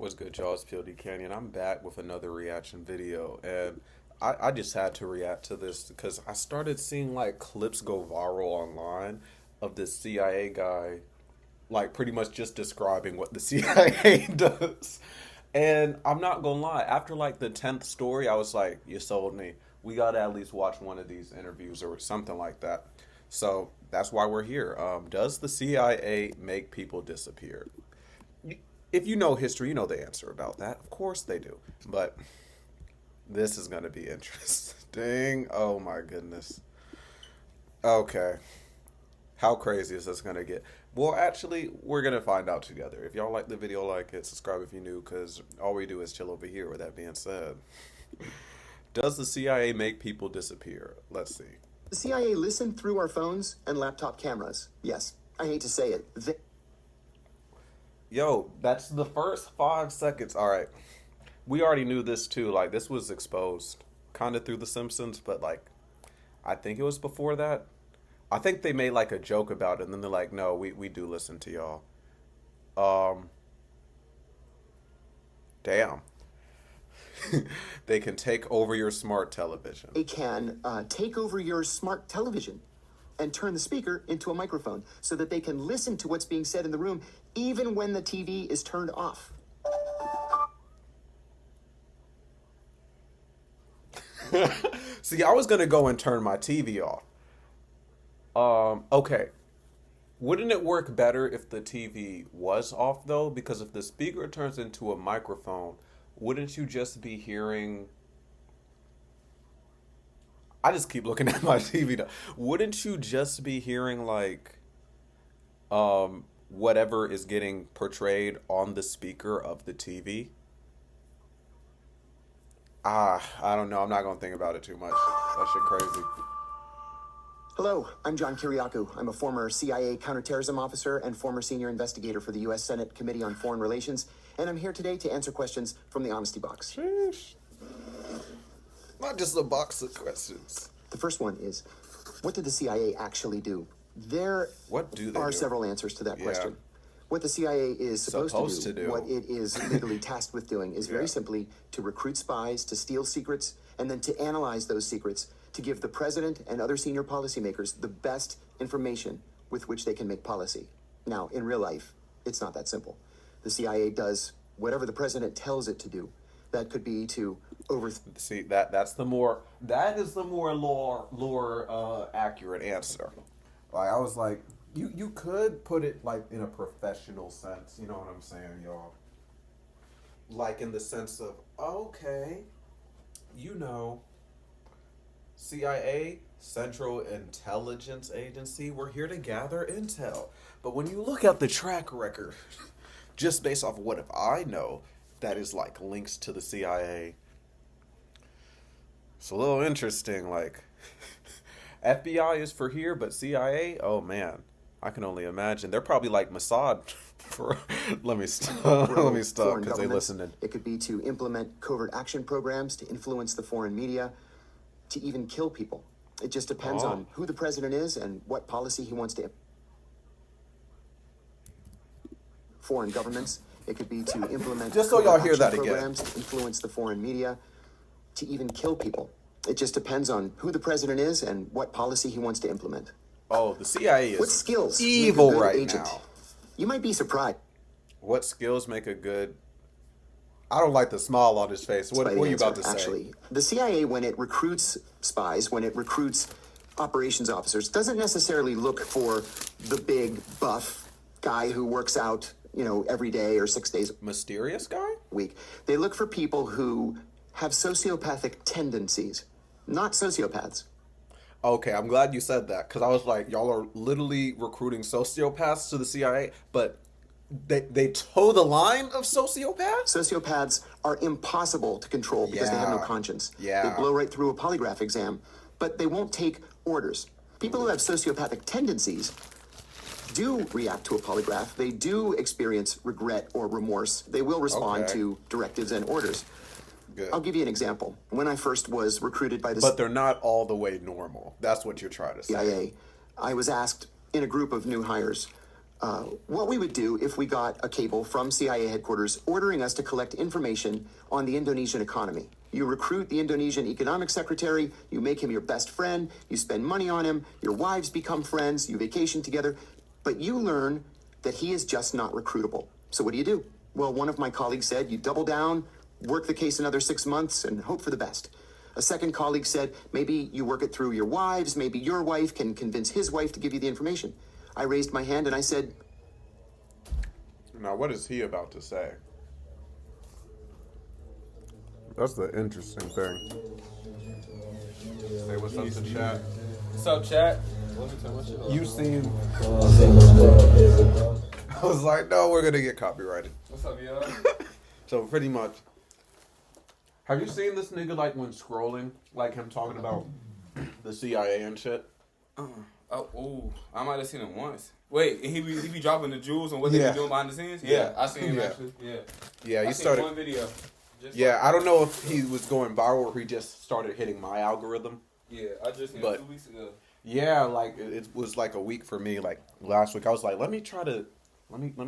What's good, y'all? It's Pod.cannion. I'm back with another reaction video, and I just had to react to this because I started seeing like clips go viral online of this CIA guy, like pretty much just describing what the CIA does. And I'm not gonna lie, after like the 10th story, I was like, you sold me. We gotta at least watch one of these interviews or something like that. So that's why we're here. Does the CIA make people disappear? If you know history, you know the answer about that. Of course they do. But this is going to be interesting. Oh my goodness. Okay. How crazy is this going to get? Well, actually, we're going to find out together. If y'all like the video, like it, subscribe if you're new, because all we do is chill over here. With that being said, does the CIA make people disappear? Let's see. The CIA listened through our phones and laptop cameras. Yes, I hate to say it. Yo, that's the first 5 seconds. All right. We already knew this too. Like, this was exposed kind of through The Simpsons, but like, I think it was before that. I think they made like a joke about it, and then they're like, no, we do listen to y'all. Damn. They can take over your smart television. They can take over your smart television and turn the speaker into a microphone so that they can listen to what's being said in the room even when the TV is turned off. See, I was going to go and turn my TV off. Okay. Wouldn't it work better if the TV was off, though? Because if the speaker turns into a microphone, wouldn't you just be hearing... I just keep looking at my TV now. Wouldn't you just be hearing, like, whatever is getting portrayed on the speaker of the TV? I don't know. I'm not going to think about it too much. That shit crazy. Hello, I'm John Kiriakou. I'm a former CIA counterterrorism officer and former senior investigator for the U.S. Senate Committee on Foreign Relations, and I'm here today to answer questions from the Honesty Box. Sheesh. Not just a box of questions. The first one is, what did the CIA actually do? There What do they are do? several answers to that Yeah. question. What the CIA is supposed to do, what it is legally tasked with doing, is very simply to recruit spies, to steal secrets, and then to analyze those secrets to give the president and other senior policymakers the best information with which they can make policy. Now, in real life, it's not that simple. The CIA does whatever the president tells it to do. That could be to See, that is the more lore accurate answer. Like, I was like, you could put it like in a professional sense, you know what I'm saying, y'all? Like in the sense of, okay, you know, CIA, Central Intelligence Agency, we're here to gather intel. But when you look at the track record, just based off of what if I know, that is like links to the CIA. It's a little interesting, like FBI is for here, but CIA, oh man, I can only imagine. They're probably like Mossad for let me stop because they listened. It could be to implement covert action programs, to influence the foreign media, to even kill people. It just depends on who the president is and what policy he wants to foreign governments. It could be to implement just so y'all hear that programs again. To influence the foreign media, to even kill people. It just depends on who the president is and what policy he wants to implement. Oh, the CIA is what skills evil make a good right agent? now. You might be surprised. What skills make a good... I don't like the smile on his face. What are you about to say? Actually, the CIA, when it recruits spies, when it recruits operations officers, doesn't necessarily look for the big, buff guy who works out, you know, every day or 6 days Mysterious guy? a week. They look for people who have sociopathic tendencies, not sociopaths. Okay, I'm glad you said that, because I was like, y'all are literally recruiting sociopaths to the CIA, but they toe the line of sociopaths? Sociopaths are impossible to control because they have no conscience. They blow right through a polygraph exam, but they won't take orders. People who have sociopathic tendencies do react to a polygraph. They do experience regret or remorse. They will respond to directives and orders. Good. I'll give you an example. When I first was recruited by the But they're not all the way normal. That's what you're trying to say. CIA, I was asked in a group of new hires, what we would do if we got a cable from CIA headquarters ordering us to collect information on the Indonesian economy. You recruit the Indonesian economic secretary, you make him your best friend, you spend money on him, your wives become friends, you vacation together, but you learn that he is just not recruitable. So what do? Well, one of my colleagues said, you double down, work the case another 6 months, and hope for the best. A second colleague said, maybe you work it through your wives, maybe your wife can convince his wife to give you the information. I raised my hand and I said... Now, what is he about to say? That's the interesting thing. Say what's up to chat. What's up, chat? You seen... I was like, no, we're going to get copyrighted. What's up, y'all? So, pretty much... Have you seen this nigga, like, when scrolling? Like, him talking about the CIA and shit? I might have seen him once. Wait, he be dropping the jewels on what they be doing behind the scenes? Yeah, I seen him actually. Yeah, I he started one video. I don't know if he was going viral or he just started hitting my algorithm. Yeah, I just seen him 2 weeks ago. Yeah, like it was like a week for me. Like last week, I was like, let me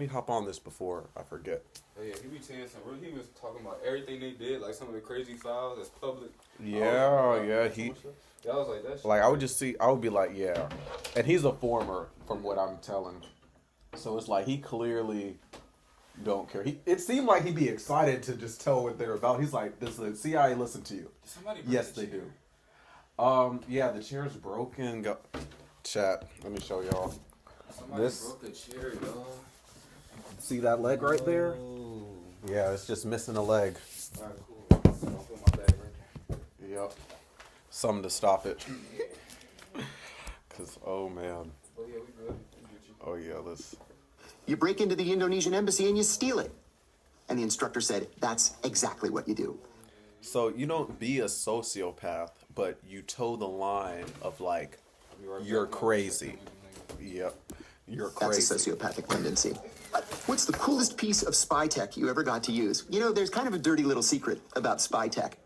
hop on this before I forget. Oh, yeah, he be saying something. He was talking about everything they did, like some of the crazy files that's public. Yeah, I was like, that's like, I would be like, yeah. And he's a former, from what I'm telling. So it's like, he clearly don't care. It seemed like he'd be excited to just tell what they're about. He's like, does the CIA listen to you? Yes, they do. Yeah, the chair's broken. Chat, let me show y'all. Somebody broke the chair, y'all. See that leg right there? Yeah, it's just missing a leg. Alright, cool. I'll put my bag right there. Yep. Something to stop it. Cause oh man. Oh yeah, we good. Oh yeah, let's. You break into the Indonesian embassy and you steal it. And the instructor said, that's exactly what you do. So you don't be a sociopath, but you toe the line of like, you're crazy. Yep. You're crazy. That's a sociopathic tendency. What's the coolest piece of spy tech you ever got to use? You know, there's kind of a dirty little secret about spy tech.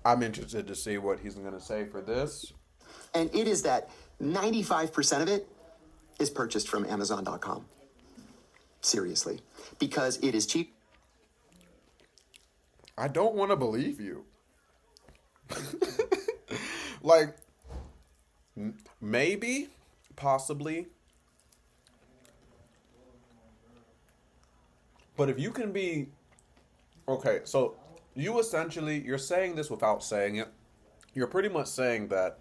I'm interested to see what he's going to say for this. And it is that 95% of it is purchased from Amazon.com. Seriously. Because it is cheap. I don't want to believe you. Like, maybe, possibly. But if you can be... Okay, so... You're saying this without saying it. You're pretty much saying that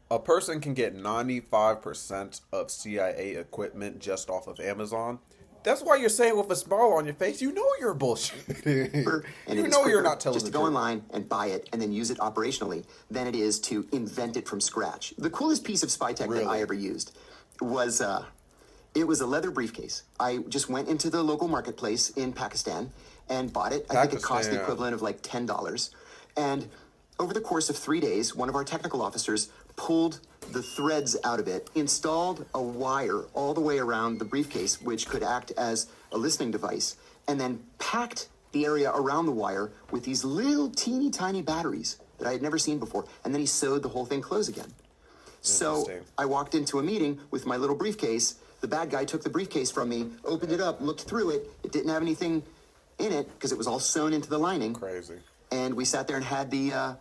a person can get 95% of CIA equipment just off of Amazon. That's why you're saying with a smile on your face, you know you're bullshit. You know you're not telling the truth. Just to go online and buy it and then use it operationally than it is to invent it from scratch. The coolest piece of spy tech that I ever used was, it was a leather briefcase. I just went into the local marketplace in Pakistan and bought it. I think it cost the equivalent of like $10. And over the course of 3 days, one of our technical officers pulled the threads out of it, installed a wire all the way around the briefcase, which could act as a listening device, and then packed the area around the wire with these little teeny tiny batteries that I had never seen before. And then he sewed the whole thing closed again. So I walked into a meeting with my little briefcase. The bad guy took the briefcase from me, opened it up, looked through it. It didn't have anything in it because it was all sewn into the lining. Crazy. And we sat there and had the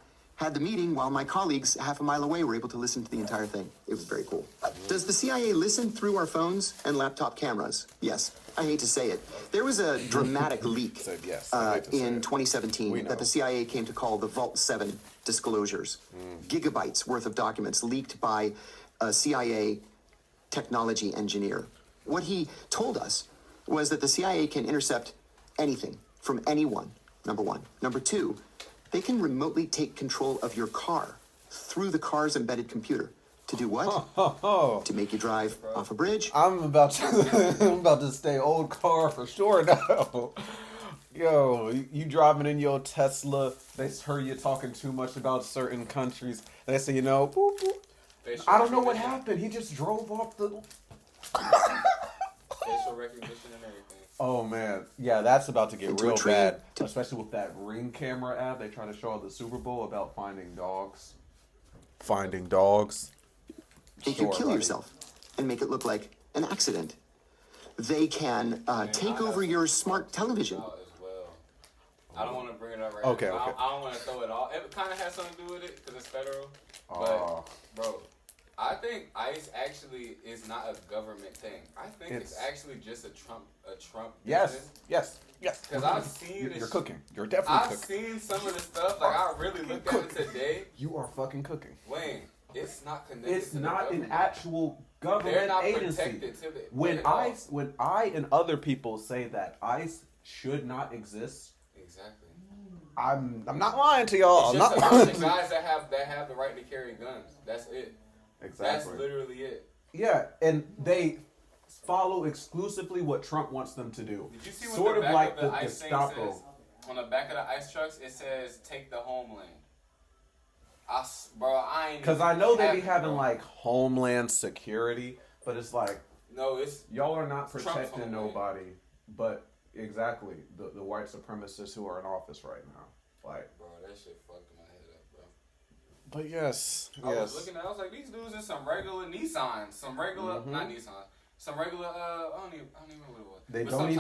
meeting while my colleagues half a mile away were able to listen to the entire thing. It was very cool. Does the CIA listen through our phones and laptop cameras? Yes. I hate to say it. There was a dramatic leak in 2017 that the CIA came to call the Vault 7 disclosures. Gigabytes worth of documents leaked by a CIA technology engineer. What he told us was that the CIA can intercept anything from anyone, number one. Number two, they can remotely take control of your car through the car's embedded computer. To do what? To make you drive off a bridge. I'm about to stay old car for sure now. Yo, you driving in your Tesla, they heard you talking too much about certain countries. They say, you know, boop, boop. I don't know what happened. He just drove off the... Facial recognition and everything. Oh, man. Yeah, that's about to get real bad. Especially with that Ring camera ad they try to show at the Super Bowl about finding dogs. Finding dogs. They can kill yourself and make it look like an accident. They can take over your smart television. As well. I don't want to bring it up right now. Okay. I don't want to throw it all. It kind of has something to do with it because it's federal. But, bro, I think ICE actually is not a government thing. I think it's actually just a Trump business. Yes. Because I've seen You're cooking. You're definitely cooking. I've seen some of the stuff. Like, I really looked at it today. You are fucking cooking. Wayne, it's not connected It's to not the an actual government They're not agency. protected to the When I and other people say that ICE should not exist, exactly. I'm not lying to y'all. It's I'm just not a lying bunch of guys that have the right to carry guns. That's it. Exactly. That's literally it. Yeah, and they follow exclusively what Trump wants them to do. Did you see what sort the of back like of the the ICE thing Gestapo. says? On the back of the ICE trucks, it says "Take the homeland." Bro, I ain't. Because I know they be having like Homeland Security, but it's like no, it's y'all are not protecting nobody. But exactly the white supremacists who are in office right now, like. Bro, that shit fucked my head up, bro. But yes. I was looking at. I was like, these dudes in some regular Nissans, not Nissans. Some regular, I don't even know what it was. They don't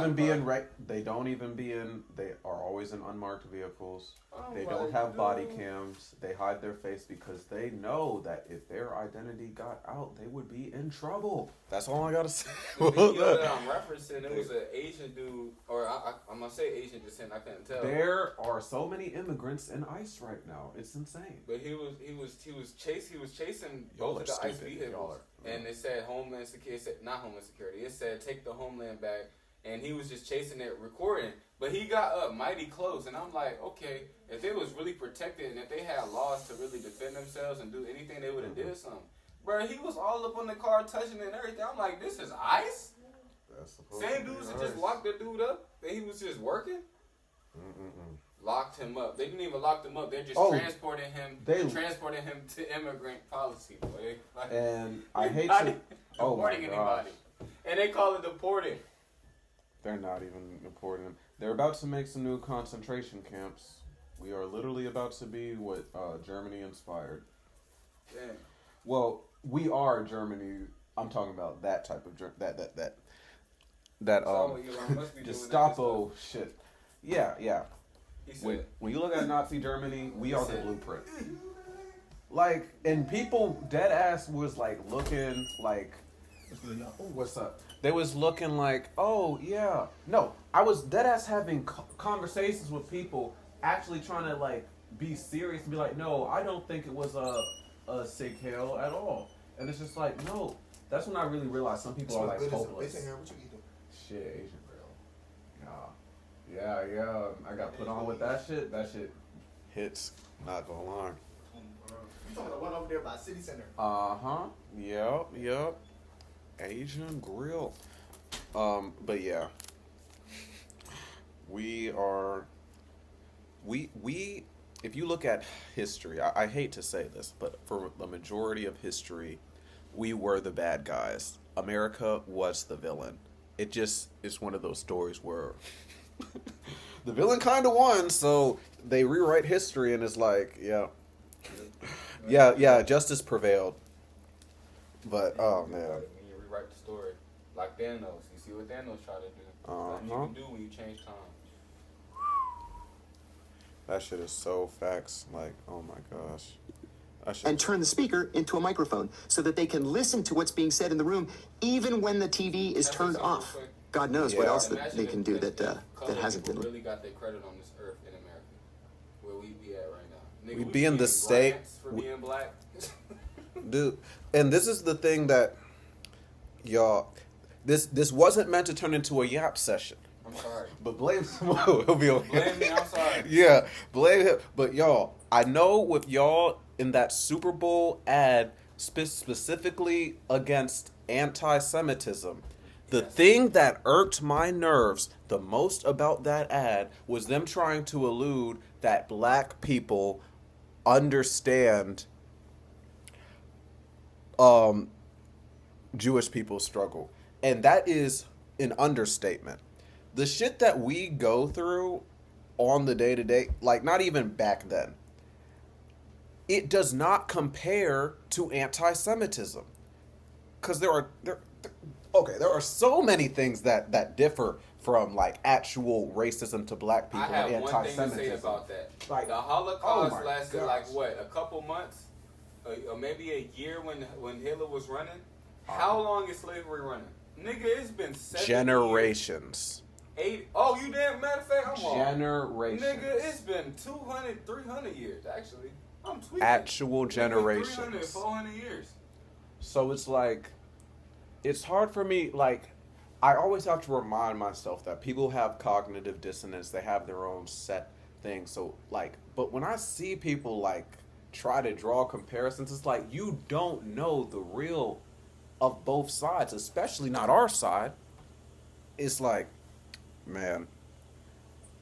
even be in. They are always in unmarked vehicles. They don't have body cams. They hide their face because they know that if their identity got out, they would be in trouble. That's all I gotta say. The video that I'm referencing, it was an Asian dude, or I'm gonna say Asian descent. I couldn't tell. There are so many immigrants in ICE right now. It's insane. But he was chasing both of the ICE vehicles, and it said Homeland Security. It said, not Homeland Security. It said take the homeland back, and he was just chasing it, recording. But he got up mighty close, and I'm like, okay, if they was really protected and if they had laws to really defend themselves and do anything, they would have did something. Bro, he was all up on the car touching it and everything. I'm like, this is ICE? Same dudes that just locked the dude up and he was just working? Locked him up. They didn't even lock him up. They're just transporting him to immigrant policy, boy. Like, and I hate to... deporting anybody. And they call it deporting. They're not even deporting them. They're about to make some new concentration camps. We are literally about to be what Germany inspired. Damn. Well, we are Germany. I'm talking about that type of that Gestapo shit. Yeah. When you look at Nazi Germany, we are the blueprint. Like, and people dead ass was like looking like, oh, what's up? They was looking like, oh yeah. No, I was dead ass having conversations with people, actually trying to like be serious and be like, no, I don't think it was a sick hell at all. And it's just like, no. That's when I really realized some people are like hopeless. What you eating? Shit, Asian grill. Yeah. I got put on with that shit. That shit hits. Not gonna lie. You talking about the one over there by City Center? Yep. Asian grill. But yeah. We if you look at history, I hate to say this, but for the majority of history, we were the bad guys. America was the villain. It just is one of those stories where the villain kind of won, so they rewrite history and it's like, yeah, justice prevailed. But, oh, man. When you rewrite the story, like Thanos, you see what Thanos tried to do. Nothing you can do when you change time. That shit is so facts. Like, oh my gosh. And turn the speaker into a microphone so that they can listen to what's being said in the room, even when the TV is turned off. God knows what else that they can do that hasn't been. Really got their credit on this earth in America, where we be at right now. Nigga, We'd be in the state for being black. Dude, and this is the thing that y'all. This wasn't meant to turn into a yap session. I'm sorry. But blame someone. He'll be okay. Blame me, I'm sorry. Yeah, blame him. But y'all, I know with y'all in that Super Bowl ad specifically against anti-Semitism, the thing that irked my nerves the most about that ad was them trying to allude that black people understand Jewish people's struggle. And that is an understatement. The shit that we go through on the day-to-day, like not even back then, it does not compare to anti-Semitism. because there are so many things that differ from like actual racism to black people I and have one thing to say anti-Semitism. about that. Like, the Holocaust oh my lasted gosh. like what, a couple months, or maybe a year when Hitler was running. How long is slavery running? Nigga, it's been 70 generations. Years. 8. Oh, you damn. Matter of fact, I'm wrong. Generations. Nigga, it's been 200, 300 years actually. I'm tweaking. Actual generations. 300, 400 years. So it's like, it's hard for me, like, I always have to remind myself that people have cognitive dissonance. They have their own set thing. So, like, but when I see people, like, try to draw comparisons, it's like, you don't know the real of both sides, especially not our side. It's like, man,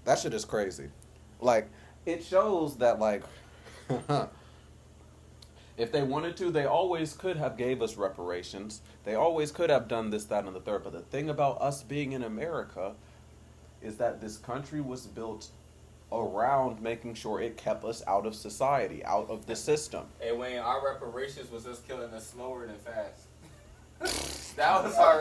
that shit is crazy. Like, it shows that, like, if they wanted to, they always could have gave us reparations. They always could have done this, that, and the third. But the thing about us being in America is that this country was built around making sure it kept us out of society, out of the system. And when our reparations was us killing us slower than fast. That was our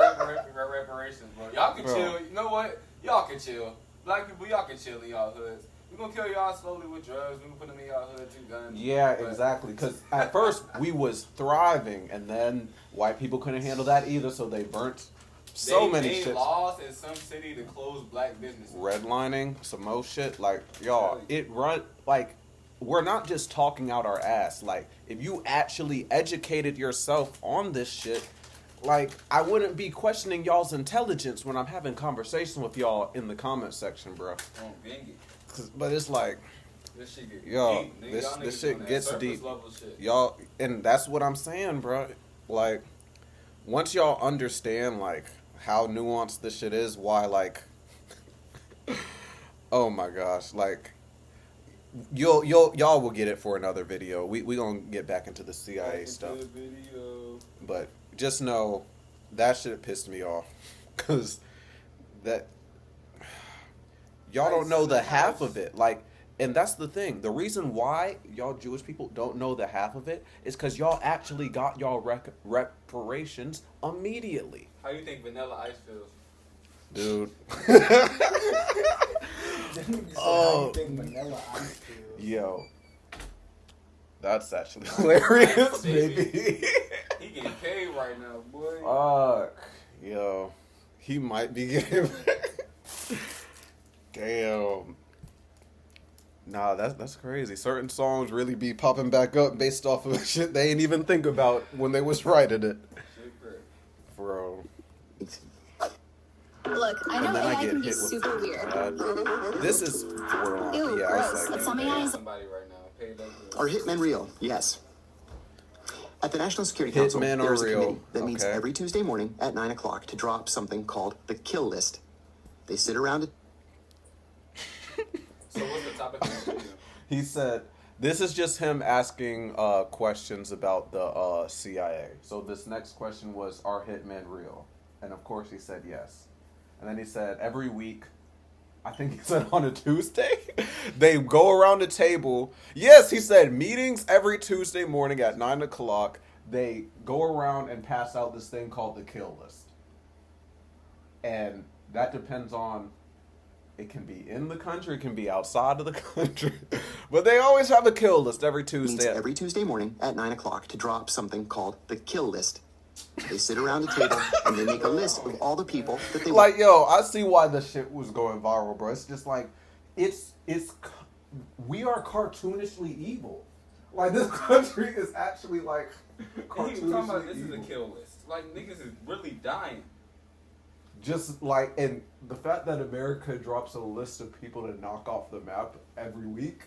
reparations, bro. Y'all can chill. You know what? Y'all can chill. Black people, y'all can chill in y'all hoods. We're going to kill y'all slowly with drugs. We're going to put them in y'all hood, 2 guns. Yeah, exactly. Because at first, we was thriving, and then white people couldn't handle that either, so they burnt many shit. They laws in some city to close black businesses. Redlining, some more shit. Like, y'all, we're not just talking out our ass. Like, if you actually educated yourself on this shit, like, I wouldn't be questioning y'all's intelligence when I'm having conversation with y'all in the comment section, bro. Oh, dang it. But it's like, this shit get yo, deep. this shit gets deep. Shit. Y'all, and that's what I'm saying, bro. Like, once y'all understand, like, how nuanced this shit is, why, like, oh my gosh, like, y'all will get it for another video. We gonna get back into the CIA stuff. But just know that shit pissed me off, cause that y'all don't know the half of it. Like, and that's the thing. The reason why y'all Jewish people don't know the half of it is because y'all actually got y'all reparations immediately. How you think Vanilla Ice feels? Dude. Oh. Vanilla Ice feels? Yo. That's actually hilarious, baby. He getting paid right now, boy. Yo. He might be getting Damn. Nah, that's crazy. Certain songs really be popping back up based off of shit they ain't even think about when they was writing it. Bro. Look, I know AI can be super weird. This is wrong. Ew, Yeah, gross. like, Some AI is... Somebody right now. Are hitmen real? Yes. At the National Security Council, Hitmen there is are a real. committee that meets Okay. every Tuesday morning at 9 o'clock to draw up something called the kill list. They sit around it. So what's the topic of the video? He said, this is just him asking questions about the CIA. So this next question was, are hitmen real? And of course he said yes. And then he said, every week, I think he said on a Tuesday, they go around the table. Yes, he said meetings every Tuesday morning at 9 o'clock. They go around and pass out this thing called the kill list. And that depends on, it can be in the country, it can be outside of the country. But they always have a kill list every Tuesday. Meets every Tuesday morning at 9 o'clock to draw up something called the kill list. They sit around a table and they make a list of all the people that they want. Like, yo, I see why the shit was going viral, bro. It's just like, we are cartoonishly evil. Like, this country is actually, like, Cartoonishly talking about this evil. is a kill list. Like, niggas is really dying. Just like, and the fact that America drops a list of people to knock off the map every week.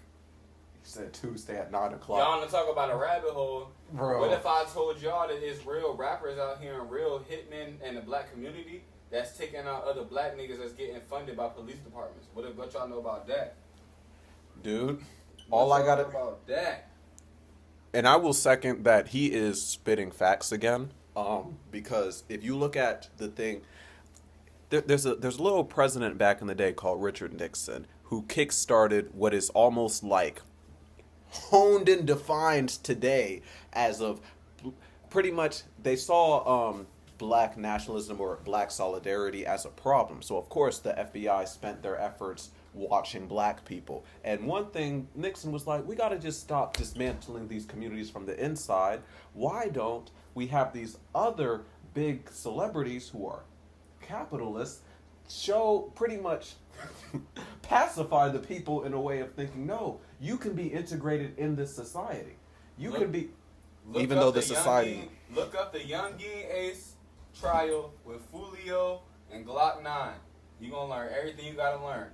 He said Tuesday at 9 o'clock. Y'all want to talk about a rabbit hole? Bro. What if I told y'all that it's real rappers out here and real hitmen in the black community that's taking out other black niggas that's getting funded by police departments? What y'all know about that? Dude, What all I y'all gotta... know about that? And I will second that he is spitting facts again. Because if you look at the thing... There's a little president back in the day called Richard Nixon who kickstarted what is almost like honed and defined today as of pretty much they saw black nationalism or black solidarity as a problem. So of course the FBI spent their efforts watching black people. And one thing Nixon was like, we got to just stop dismantling these communities from the inside. Why don't we have these other big celebrities who are capitalists show pretty much pacify the people in a way of thinking, no, you can be integrated in this society. You can be, even though the society. Look up the Young Ging Ace trial with Fulio and Glock 9. You're going to learn everything you got to learn.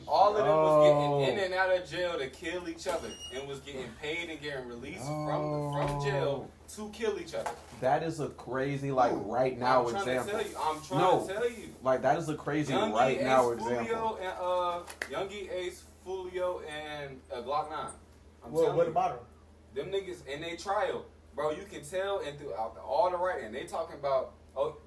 All of them was getting in and out of jail to kill each other and was getting paid and getting released from jail to kill each other. That is a crazy, like, right now example. I'm trying to tell you. Like, that is a crazy right now example. Young Ging Ace, Fulio, and Glock 9. What about them? Them niggas in their trial, bro, you can tell and throughout all the writing, they talking about,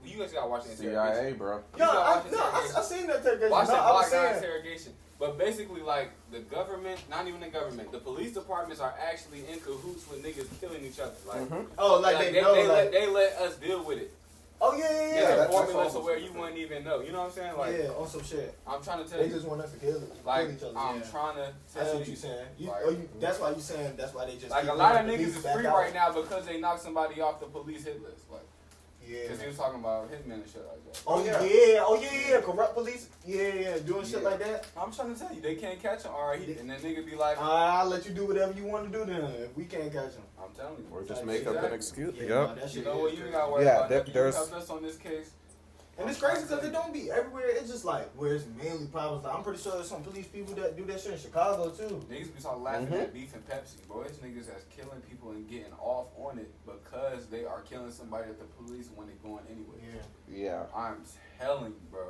you guys gotta watch the interrogation. CIA, bro. I seen that interrogation. Watch that Glock 9 interrogation. But basically, like, the government, not even the government, the police departments are actually in cahoots with niggas killing each other. Like, they let us deal with it. Oh, yeah. It's a formula to where you wouldn't even know. You know what I'm saying? Like, yeah, on some shit. I'm trying to tell you. They just want us to kill each other. I'm trying to tell that's what you saying. That's why you saying that's why they just like a lot of niggas is free right now because they knocked somebody off the police hit list. Like, yeah. Because he was talking about hitmen and shit like that. Oh yeah. Corrupt police. Yeah. Doing shit like that. I'm trying to tell you, they can't catch him. And then nigga be like, I'll let you do whatever you want to do then. If we can't catch him. I'm telling you. Or just make up an excuse. You know what? You got to worry about that. You helped us on this case. And it's crazy because it don't be everywhere. It's just like where it's mainly problems. Like, I'm pretty sure there's some police people that do that shit in Chicago too. Niggas be talking laughing at beef and Pepsi, bro. It's niggas that's killing people and getting off on it because they are killing somebody at the police when they're going anyway. Yeah. I'm telling you, bro.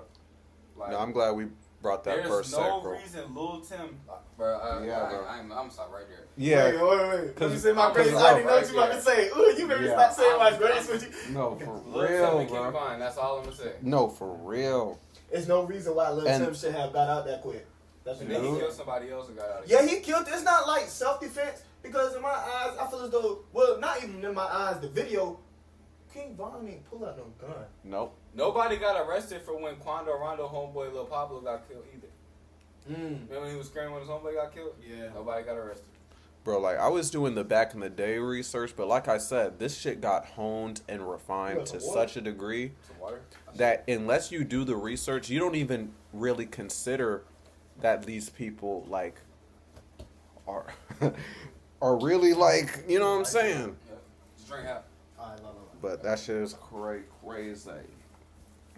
Like, no, I'm glad we brought that first sec, bro. There's no reason Lil Tim, bro. I'm gonna stop right there. Yeah. Wait. Because you say my grace, I didn't know what you about to say. Ooh, you better stop saying my grace. No, for Lil real, Tim bro. Keep fine. That's all I'm gonna say. No, for real. There's no reason why Lil Tim should have got out that quick. That's what he killed somebody else and got out of here. Yeah, he killed. It's not like self-defense because in my eyes, I feel as though, well, not even in my eyes, the video, King Von ain't pull out no gun. Nope. Nobody got arrested for when Quando Rondo homeboy Lil Pablo got killed either. Remember when he was screaming when his homeboy got killed? Yeah. Nobody got arrested. Bro, like, I was doing the back in the day research, but like I said, this shit got honed and refined to such a degree that unless you do the research, you don't even really consider that these people, like, are really, like, you know what I'm saying? Yeah. Just drink half. But that shit is crazy.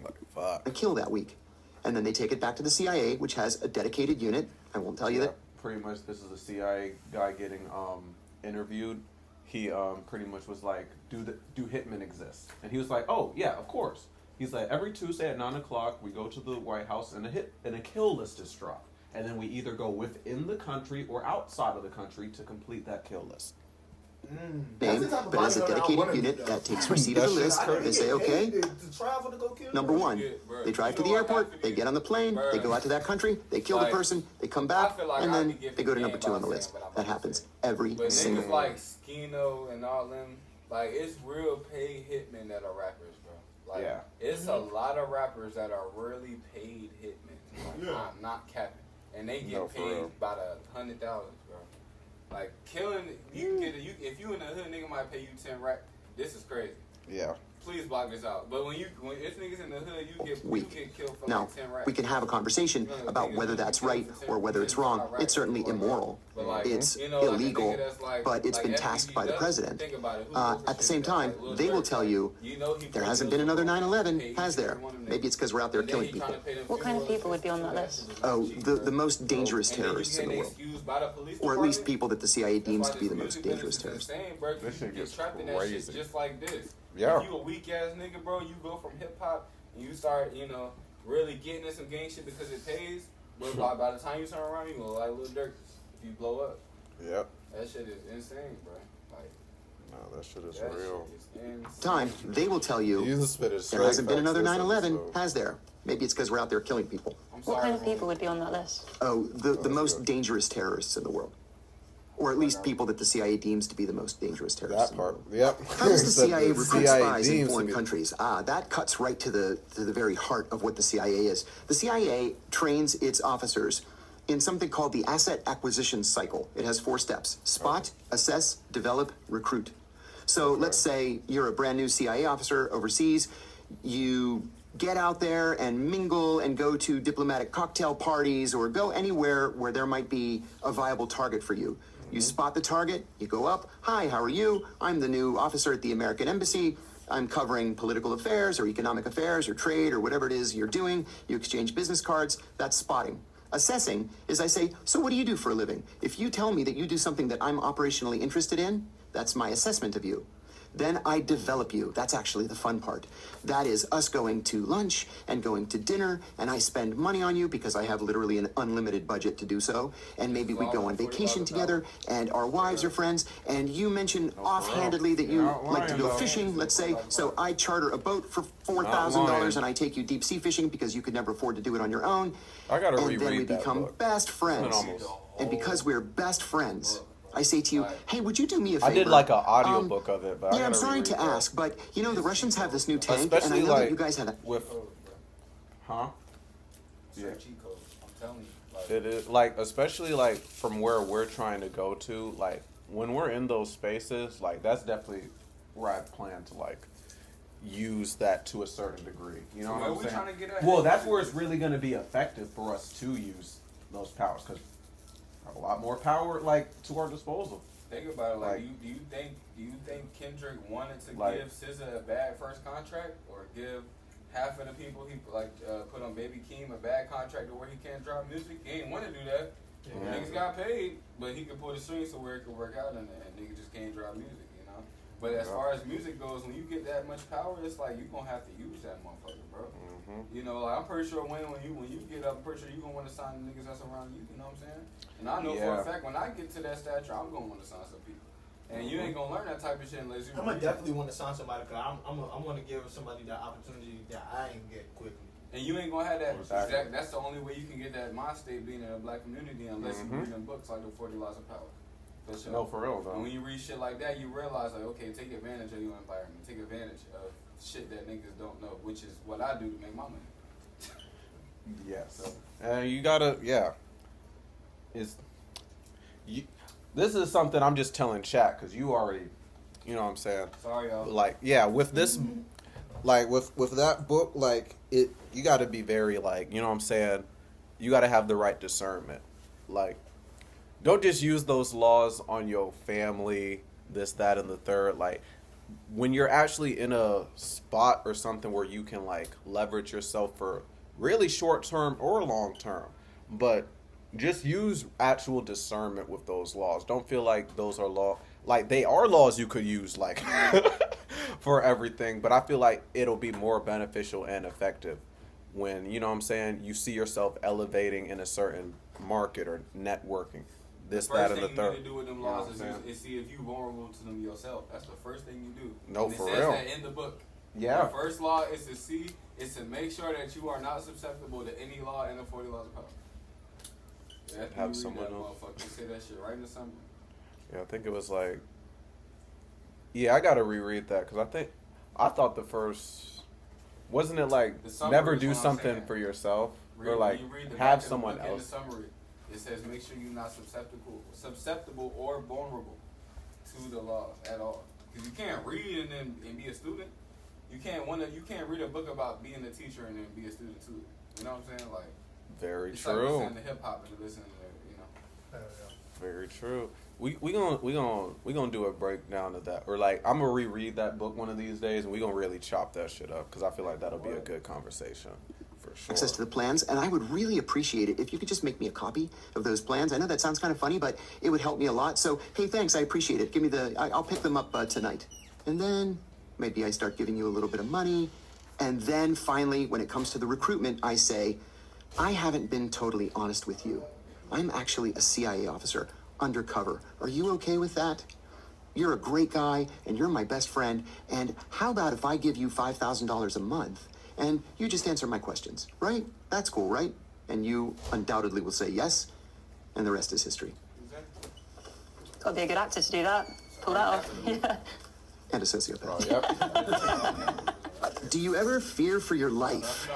Like, fuck. A kill that week. And then they take it back to the CIA, which has a dedicated unit. I won't tell you that. Pretty much, this is a CIA guy getting interviewed. He pretty much was like, do hitmen exist? And he was like, oh, yeah, of course. He's like, every Tuesday at 9 o'clock, we go to the White House and a kill list is dropped. And then we either go within the country or outside of the country to complete that kill list. But as a dedicated unit that takes receipt of the list, they say, okay, number one, they drive to the airport, they get on the plane, they go out to that country, they kill the person, they come back, and then they go to number 2 on the list. That happens every single day. Like Skino and all them, like, it's real paid hitmen that are rappers, bro. Like, it's a lot of rappers that are really paid hitmen. Like, I'm not capping. And they get paid about $100,000, bro. Like, killing, you can get if you in the hood, nigga might pay you 10 racks. This is crazy. Yeah. Please block this out. But when it's niggas in the hood, you get killed for now, like 10 racks. We can have a conversation about whether that's right or whether it's wrong. It's certainly immoral. It's illegal, but it's been tasked by the president. At the same time, they will tell you there hasn't been another 9/11, has there? Maybe it's because we're out there killing people. What kind of people would be on that list? Oh, the most dangerous terrorists in the world. Or at least people that the CIA deems to be the most dangerous terrorists. This shit gets crazy. Just like this. Yeah. If you a weak ass nigga, bro, you go from hip hop and you start, really getting in some gang shit because it pays. But by the time you turn around, you gonna like Lil Durk if you blow up. Yep. That shit is insane, bro. Like, no, that shit is real. Time, they will tell you there hasn't been another 9/11, has there? Maybe it's because we're out there killing people. What kind of people would be on that list? Oh, the most dangerous terrorists in the world. or at least people that the CIA deems to be the most dangerous terrorists. That part, yep. How does the CIA recruit spies in foreign countries? That cuts right to the very heart of what the CIA is. The CIA trains its officers in something called the asset acquisition cycle. It has 4 steps: spot, assess, develop, recruit. So let's say you're a brand new CIA officer overseas. You get out there and mingle and go to diplomatic cocktail parties or go anywhere where there might be a viable target for you. You spot the target, you go up, "Hi, how are you? I'm the new officer at the American Embassy. I'm covering political affairs or economic affairs or trade or whatever it is you're doing." You exchange business cards. That's spotting. Assessing is I say, "So what do you do for a living?" If you tell me that you do something that I'm operationally interested in, that's my assessment of you. Then I develop you. That's actually the fun part. That is us going to lunch and going to dinner, and I spend money on you because I have literally an unlimited budget to do so. And maybe we go on vacation together, and our wives are friends, and you mention offhandedly that you like to go fishing, let's say. So I charter a boat for $4,000, and I take you deep sea fishing because you could never afford to do it on your own. I gotta and reread then we that become book. best friends. And because we're best friends, I say to you, "Hey, would you do me a favor?" I did like an audio book of it, but I'm sorry to ask, but you know the Russians have this new tank, and I know that you guys had a... Huh? Yeah. Cheat code. I'm telling you. Like, it is like, especially like from where we're trying to go to, like when we're in those spaces, like that's definitely where I plan to like use that to a certain degree. You know what I'm saying? Trying to get Well, that's where it's really going to be effective for us to use those powers, because have a lot more power like to our disposal. Think about it. Like, do you think Kendrick wanted to give SZA a bad first contract, or give half of the people he put on Baby Keem a bad contract to where he can't drop music? He ain't want to do that. Yeah. Niggas got paid, but he could pull the strings to where it could work out, and niggas just can't drop music, you know. But as far as music goes, when you get that much power, it's like you gonna have to use that motherfucker, bro. You know, like I'm pretty sure when you get up, I'm pretty sure you gonna want to sign the niggas that's around you. You know what I'm saying? And I know for a fact when I get to that stature, I'm gonna want to sign some people. And you ain't gonna learn that type of shit unless you. I'm gonna definitely want to sign somebody because I'm gonna give somebody that opportunity that I ain't get quickly. And you ain't gonna have that. That's the only way you can get that mind state being in a black community unless you read them books like the 40 Laws of Power. For sure. No, for real though. And when you read shit like that, you realize like, okay, take advantage of your environment, take advantage of shit that niggas don't know, which is what I do to make my money. Yes. And you gotta, this is something I'm just telling chat because you already, you know what I'm saying? Sorry, y'all. Like, with this, like, with that book, like, you gotta be very, like, you know what I'm saying? You gotta have the right discernment. Like, don't just use those laws on your family, this, that, and the third. Like, when you're actually in a spot or something where you can, like, leverage yourself for really short term or long term, but just use actual discernment with those laws. Don't feel like those are like they are laws you could use like for everything, but I feel like it'll be more beneficial and effective when, you know what I'm saying, you see yourself elevating in a certain market or networking. This, that, and the third. The first thing you need to do with them laws is see if you're vulnerable to them yourself. That's the first thing you do. No, and for real. It says that in the book. Yeah. The first law is to make sure that you are not susceptible to any law in the 40 Laws of Power. Have someone else. Motherfucker say that shit right in the summer. Yeah, I think it was like. Yeah, I gotta reread that because I thought the first, wasn't it like never do something for yourself or like have someone else. In the summary, it says make sure you're not susceptible or vulnerable to the laws at all. Because you can't read and be a student. You can't read a book about being a teacher and then be a student too. You know what I'm saying? Like. Very it's true. Like listening to hip hop and listening to, you know. Very true. We gonna do a breakdown of that, or like I'm gonna reread that book one of these days, and we gonna really chop that shit up because I feel like that'll be a good conversation for sure. Access to the plans, and I would really appreciate it if you could just make me a copy of those plans. I know that sounds kind of funny, but it would help me a lot. So hey, thanks, I appreciate it. Give me I'll pick them up tonight, and then maybe I start giving you a little bit of money, and then finally, when it comes to the recruitment, I say, I haven't been totally honest with you. I'm actually a CIA officer, undercover. Are you okay with that? You're a great guy, and you're my best friend, and how about if I give you $5,000 a month, and you just answer my questions, right? That's cool, right? And you undoubtedly will say yes, and the rest is history. Got to be a good actor to do that. Pull that off. Yeah. And a sociopath. Yep. Do you ever fear for your life?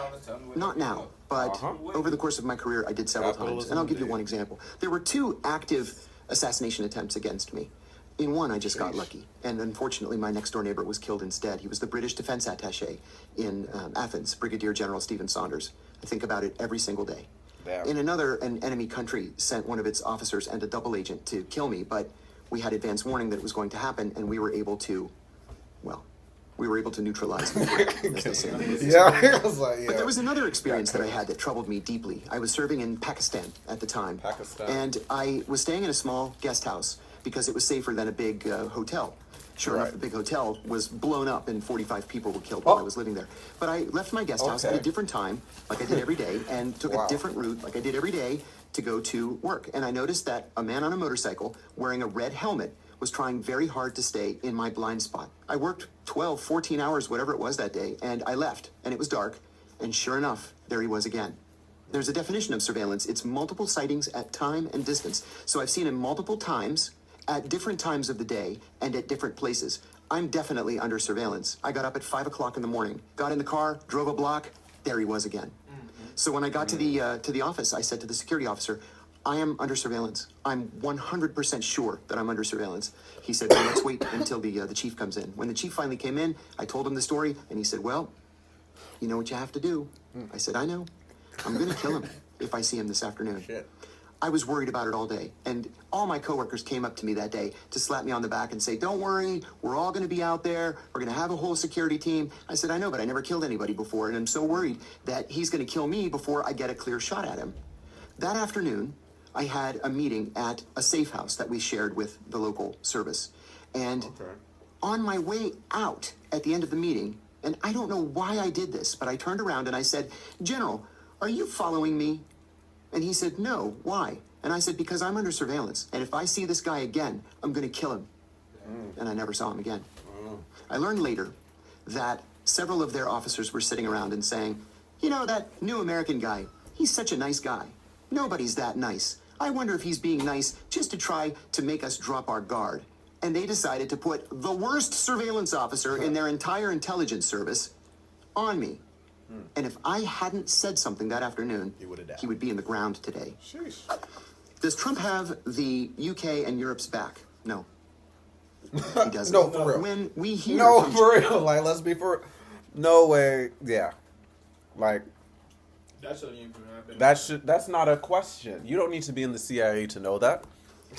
Not now, but over the course of my career, I did several times. And I'll give you one example. There were 2 active assassination attempts against me. In one, I just got lucky. And unfortunately, my next-door neighbor was killed instead. He was the British defense attaché in Athens, Brigadier General Stephen Saunders. I think about it every single day. Damn. In another, an enemy country sent one of its officers and a double agent to kill me, but we had advance warning that it was going to happen, and we were able to, well, we were able to neutralize him, as they say. Yeah, I was like, yeah. But there was another experience that I had that troubled me deeply. I was serving in Pakistan at the time. And I was staying in a small guest house because it was safer than a big hotel. Sure enough, the big hotel was blown up and 45 people were killed while I was living there. But I left my guest house at a different time, like I did every day, and took a different route, like I did every day, to go to work. And I noticed that a man on a motorcycle wearing a red helmet was trying very hard to stay in my blind spot. I worked 12, 14 hours, whatever it was that day, and I left, and it was dark, and sure enough, there he was again. There's a definition of surveillance. It's multiple sightings at time and distance. So I've seen him multiple times, at different times of the day, and at different places. I'm definitely under surveillance. I got up at 5 o'clock in the morning, got in the car, drove a block, there he was again. So when I got to the office, I said to the security officer, I am under surveillance. I'm 100% sure that I'm under surveillance. He said, well, let's wait until the chief comes in. When the chief finally came in, I told him the story, and he said, well, you know what you have to do. I said, I know. I'm going to kill him if I see him this afternoon. Shit. I was worried about it all day, and all my coworkers came up to me that day to slap me on the back and say, don't worry, we're all going to be out there, we're going to have a whole security team. I said, I know, but I never killed anybody before, and I'm so worried that he's going to kill me before I get a clear shot at him. That afternoon, I had a meeting at a safe house that we shared with the local service, and on my way out at the end of the meeting, and I don't know why I did this, but I turned around and I said, General, are you following me? And he said, no, why? And I said, because I'm under surveillance. And if I see this guy again, I'm going to kill him. And I never saw him again. I learned later that several of their officers were sitting around and saying, you know, that new American guy, he's such a nice guy. Nobody's that nice. I wonder if he's being nice just to try to make us drop our guard. And they decided to put the worst surveillance officer in their entire intelligence service on me. And if I hadn't said something that afternoon, he would be in the ground today. Sheesh. Does Trump have the UK and Europe's back? No. He doesn't. No, for real. When we hear for real. Like, let's be for no way. Yeah. Like, that shouldn't even happen. That's not a question. You don't need to be in the CIA to know that.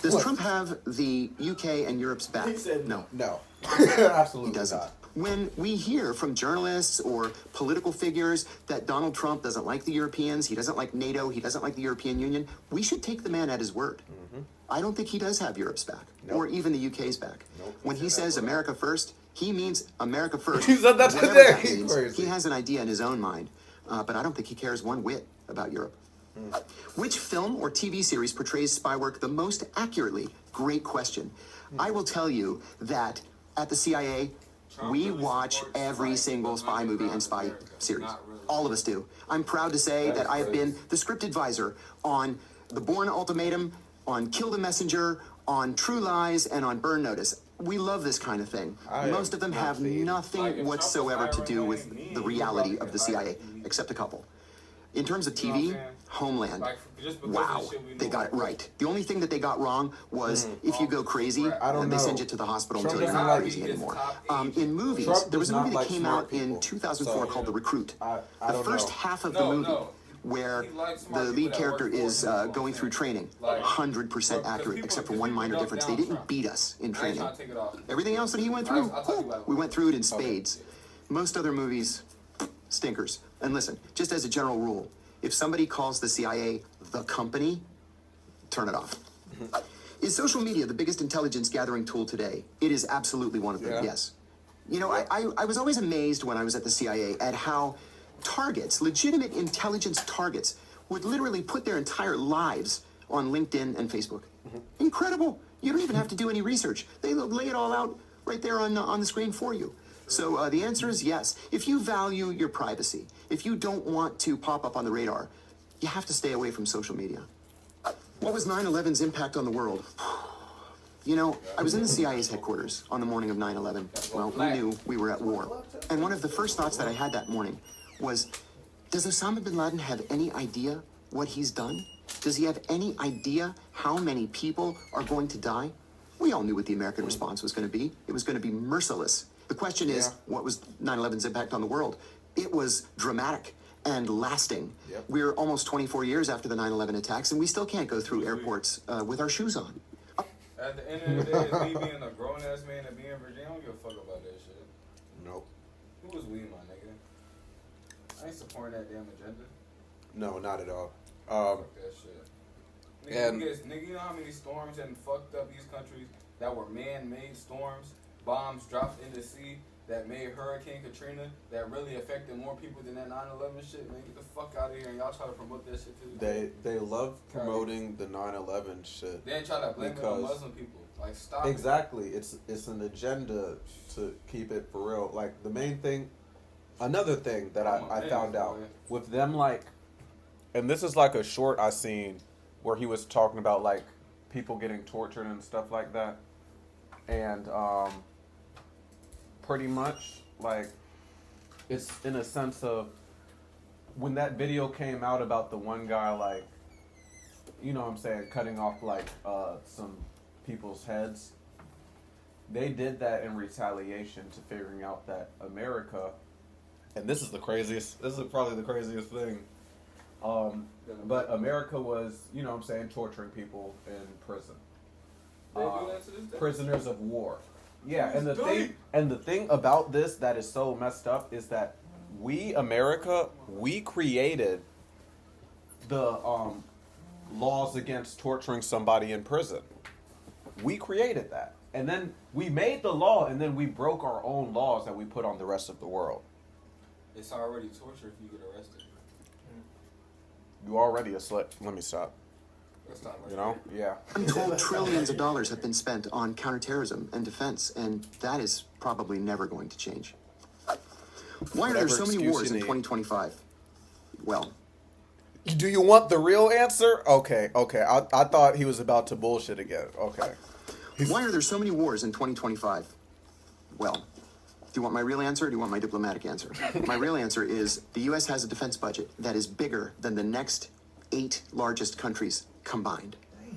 Does Trump have the UK and Europe's back? He said no. No. Absolutely He doesn't. not. When we hear from journalists or political figures that Donald Trump doesn't like the Europeans, he doesn't like NATO, he doesn't like the European Union, we should take the man at his word. I don't think he does have Europe's back, or even the UK's back. When he says America first, he means America first. He said that Whatever today. that means. He has an idea in his own mind, but I don't think he cares one whit about Europe. Which film or TV series portrays spy work the most accurately? Great question. I will tell you that at the CIA, we watch every single spy movie and spy series. All of us do. I'm proud to say that I have been the script advisor on The Bourne Ultimatum, on Kill the Messenger, on True Lies, and on Burn Notice. We love this kind of thing. Most of them have nothing whatsoever to do with the reality of the CIA, except a couple. In terms of TV, Homeland. Wow, they got it right. The only thing that they got wrong was if you go crazy, then they send you to the hospital until you're not crazy anymore. In movies, there was a movie that came out in 2004 called The Recruit. The first half of the movie, where the lead character is going through training, 100% accurate, except for one minor difference. They didn't beat us in training. Everything else that he went through, we went through it in spades. Most other movies, stinkers. And listen, just as a general rule, if somebody calls the CIA the company, turn it off. Is social media the biggest intelligence gathering tool today? It is absolutely one of them, yes. You know, I was always amazed when I was at the CIA at how targets, legitimate intelligence targets, would literally put their entire lives on LinkedIn and Facebook. Incredible. You don't even have to do any research. They lay it all out right there on the screen for you. So the answer is yes. If you value your privacy, if you don't want to pop up on the radar, you have to stay away from social media. What was 9/11's impact on the world? You know, I was in the CIA's headquarters on the morning of 9/11. Well, we knew we were at war. And one of the first thoughts that I had that morning was, does Osama bin Laden have any idea what he's done? Does he have any idea how many people are going to die? We all knew what the American response was going to be. It was going to be merciless. The question is, what was 9/11's impact on the world? It was dramatic and lasting. Yep. We're almost 24 years after the 9/11 attacks, and we still can't go through airports with our shoes on. At the end of the day, it's me being a grown-ass man and being in Virginia, I don't give a fuck about that shit. Nope. Who was we, my nigga? I ain't supporting that damn agenda. No, not at all. Fuck that shit. Nigga, you know how many storms and fucked up these countries that were man-made storms? Bombs dropped in the sea that made Hurricane Katrina that really affected more people than that 9/11 shit, man. Get the fuck out of here and y'all try to promote that shit too. They love promoting the 9/11 shit. They ain't try to blame it on Muslim people. Like, stop. Exactly. It's an agenda to keep it for real. Like, the main thing, another thing that I found out with them, like, and this is like a short I seen where he was talking about like people getting tortured and stuff like that. And pretty much like it's in a sense of when that video came out about the one guy, like, you know what I'm saying, cutting off like some people's heads, they did that in retaliation to figuring out that America, and this is probably the craziest thing, but America was, you know what I'm saying, torturing people in prison. They do that to this day? Prisoners of war. Yeah, and the thing about this that is so messed up is that we, America, we created the laws against torturing somebody in prison. We created that. And then we made the law, and then we broke our own laws that we put on the rest of the world. It's already torture if you get arrested. You already a slut. Let me stop. You know? Yeah. I'm told trillions of dollars have been spent on counterterrorism and defense, and that is probably never going to change. Why are there so many wars in 2025? Well, do you want the real answer? Okay. I thought he was about to bullshit again. Okay. Why are there so many wars in 2025? Well, do you want my real answer or do you want my diplomatic answer? My real answer is the U.S. has a defense budget that is bigger than the next 8 largest countries combined.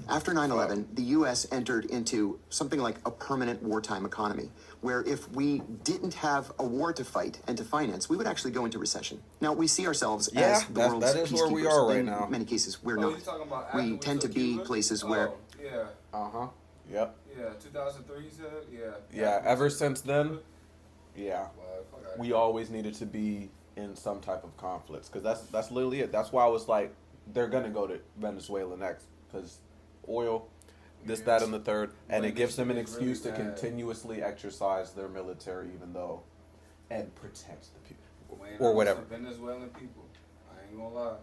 After 9/11, the U.S. entered into something like a permanent wartime economy, where if we didn't have a war to fight and to finance, we would actually go into recession. Now, we see ourselves as the world's that is where we are right now. In many cases, we're not. We tend to be places where... Yeah. Uh-huh. Yep. Yeah, 2003 you said? Yeah. Yeah, ever since then, yeah. We always needed to be in some type of conflicts, because that's literally it. That's why I was like, they're going to go to Venezuela next, because oil, this, that, and the third, and it gives them an excuse to continuously exercise their military, even though, and protect the people, or whatever. Venezuelan people, I ain't gonna lie.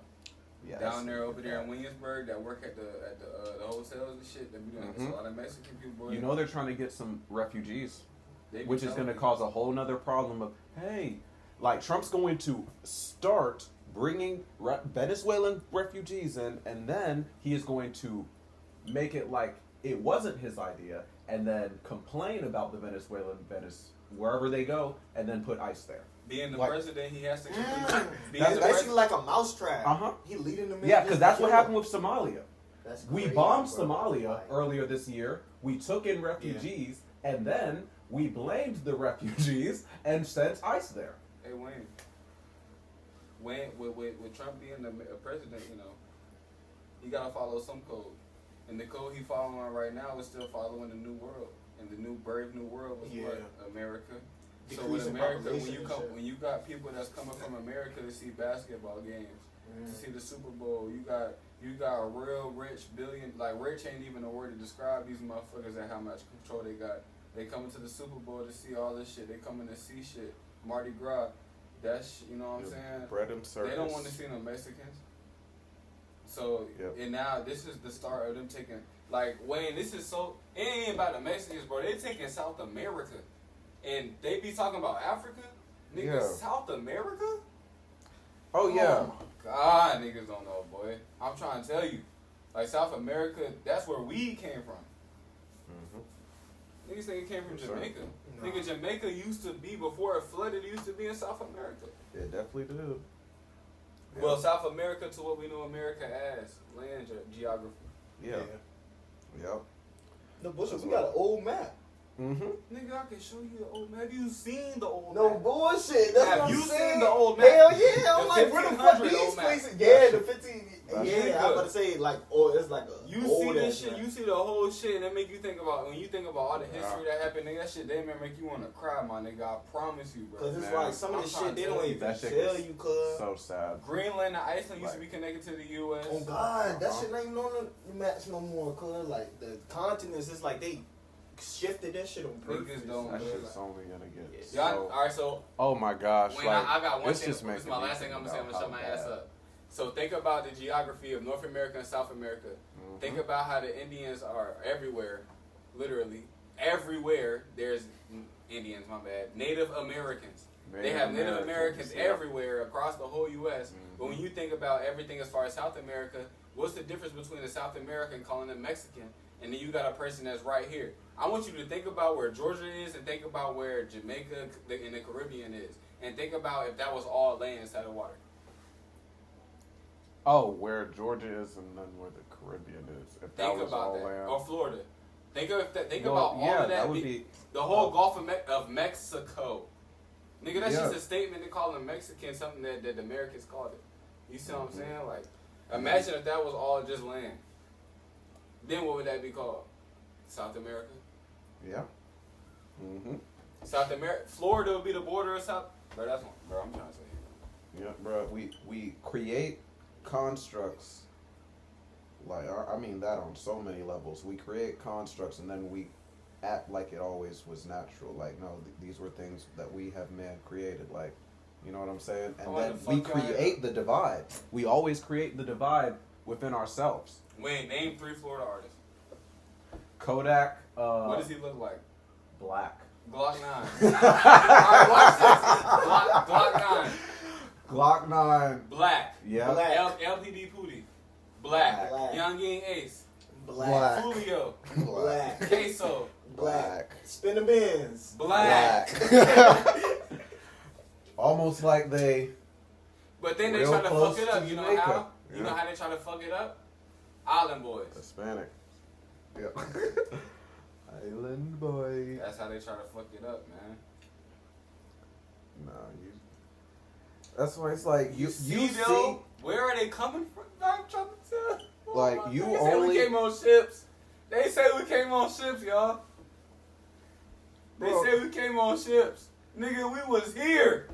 Yes. Down there, over there in Williamsburg, that work at the hotels and shit, that be doing a lot of Mexican people. Boy. You know they're trying to get some refugees, which is going to cause a whole nother problem of, hey, like Trump's going to start bringing Venezuelan refugees in, and then he is going to make it like it wasn't his idea, and then complain about the Venezuelan wherever they go, and then put ICE there. Being the president, he has to. That's basically like a mousetrap. Uh-huh. He leading them. Yeah, because that's what happened with Somalia. We bombed Somalia earlier this year. We took in refugees, and then we blamed the refugees and sent ICE there. Hey Wayne, with Trump being the president, you know, he gotta follow some code, and the code he following right now is still following the New World, and the new brave new world was what? America. So with America, when you got people that's coming from America to see basketball games, to see the Super Bowl, you got a real rich rich ain't even a word to describe these motherfuckers and how much control they got. They coming to the Super Bowl to see all this shit. They coming to see shit. Mardi Gras, that's, you know what I'm saying? Bread and circus. They don't want to see no Mexicans. So, and now this is the start of them taking, like, Wayne, this is so, it ain't about the Mexicans, bro. They taking South America. And they be talking about Africa? Niggas, South America? Oh, yeah. Oh, my God, niggas don't know, boy. I'm trying to tell you. Like, South America, that's where we came from. Niggas think it came from Jamaica. No. Nigga, Jamaica used to be, before it flooded, it used to be in South America. It definitely did. Yeah. Well, South America to what we know America as, land geography. Yeah. Yep. No bullshit, we got an old map. Mm-hmm. Nigga, I can show you the old map. Have you seen the old map? No bullshit. That's what I'm saying. Have you seen the old map? Hell yeah. I'm like, where the fuck these places? Yeah, the 15. Yeah, I was about to say, like, it's like a. You see this shit, you see the whole shit, and that make you think about, when you think about all the history that happened, nigga, that shit, they may make you want to cry, my nigga. I promise you, bro. Because it's like, some of the shit, they don't even tell you, cuz. So sad. Greenland and Iceland used to be connected to the U.S. Oh, God. That shit ain't even on the maps no more, cuz. Like, the continents, it's like they shifted that shit on purpose. That shit's only gonna get so... Alright, so... Oh, my gosh. Wait, I got one thing. This is my last thing I'm gonna say. I'm gonna shut my ass up. So think about the geography of North America and South America. Mm-hmm. Think about how the Indians are everywhere, literally everywhere. There's Indians, my bad. Native Americans. They have Native Americans everywhere across the whole U.S. Mm-hmm. But when you think about everything as far as South America, what's the difference between a South American calling them Mexican and then you got a person that's right here? I want you to think about where Georgia is and think about where Jamaica and the Caribbean is, and think about if that was all land inside of water. Oh, where Georgia is and then where the Caribbean is. If that was all land. Or Florida. Think about all of that. Would be the whole Gulf of Mexico. Nigga, that's just a statement to call them Mexican, something that the Americans called it. You see what I'm saying? Like, imagine if that was all just land. Then what would that be called? South America? Yeah. Mm-hmm. South America. Florida would be the border of South. Bro, that's one. Bro, I'm trying to say it. Yeah, bro. We create constructs, like, I mean that on so many levels. We create constructs and then we act like it always was natural. Like, no, these were things that we have man created. Like, you know what I'm saying? And then we create the divide. We always create the divide within ourselves. Wait, name 3 Florida artists. Kodak. What does he look like? Black. Glock 9. Alright, watch this. Glock 9. Glock 9. Black. Yeah. Black. LPD Pootie. Black. Young Ging Ace. Black. Julio. Black. Queso. Black. Spin the bins. Black. Almost like they. But then they try to fuck it up. You know how? Yeah. You know how they try to fuck it up? Island Boys. Hispanic. Yeah. Island Boys. That's how they try to fuck it up, man. No, that's why it's like you see where are they coming from? I'm trying to tell. Like you they only. Say we came on ships. They say we came on ships, y'all. They say we came on ships, nigga. We was here.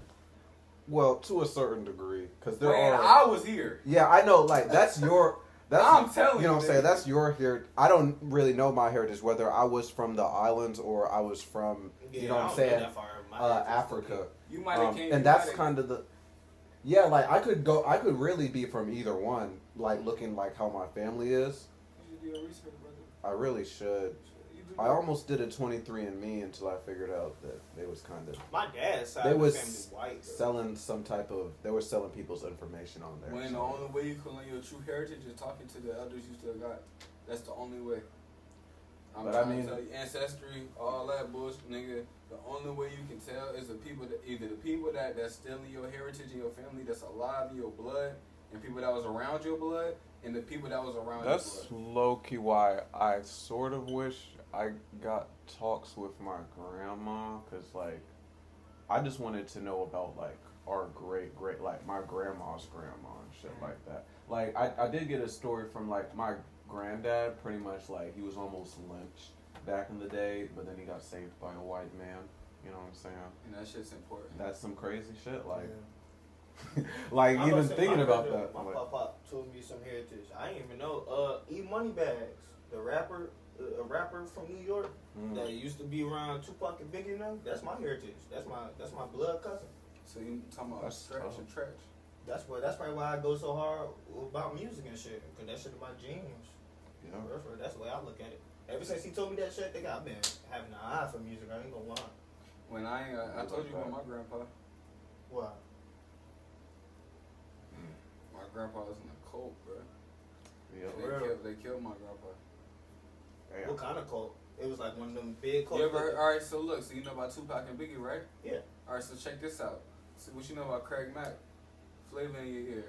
Well, to a certain degree, because I was here. Yeah, I know. Like that's your. I'm telling you. You know what I'm saying? That's your heritage. I don't really know my heritage, whether I was from the islands or I was from, you know what I'm saying, Africa. You might have came. And that's kind of the. Yeah, like I could really be from either one, like looking like how my family is. You should do your research, brother. I really should. I almost did a 23andMe until I figured out that they was kind of. My dad's side of the family is white. Selling some type of. They were selling people's information on there. When the only way you can learn your true heritage is talking to the elders you still got. That's the only way. I'm trying to tell you, ancestry, all that bullshit, nigga. The only way you can tell is the people that either the people that's still in your heritage and your family that's alive in your blood, and people that was around your blood, and the people that was around your blood. That's low key why I sort of wish I got talks with my grandma, because like I just wanted to know about like our great like my grandma's grandma and shit like that. Like I did get a story from like my granddad, pretty much like he was almost lynched back in the day, but then he got saved by a white man. You know what I'm saying? And that shit's important. That's some crazy shit. Like, like even thinking about that. My papa told me some heritage. I didn't even know. E-Moneybags, the rapper, a rapper from New York that used to be around Tupac and Biggie now. That's my heritage. That's my blood cousin. So you talking about stretch and trash? That's probably why I go so hard about music and shit. Cause that shit is my genes. Yeah. That's the way I look at it. Ever since he told me that shit, I've been having an eye for music. I ain't gonna lie. When I told you about my grandpa. What? My grandpa was in a cult, bro. Yeah. They killed my grandpa. Damn. What kind of cult? It was like one of them big. You ever heard? All right, so look, so you know about Tupac and Biggie, right? Yeah. All right, so check this out. So what you know about Craig Mack? Flavor in your ear.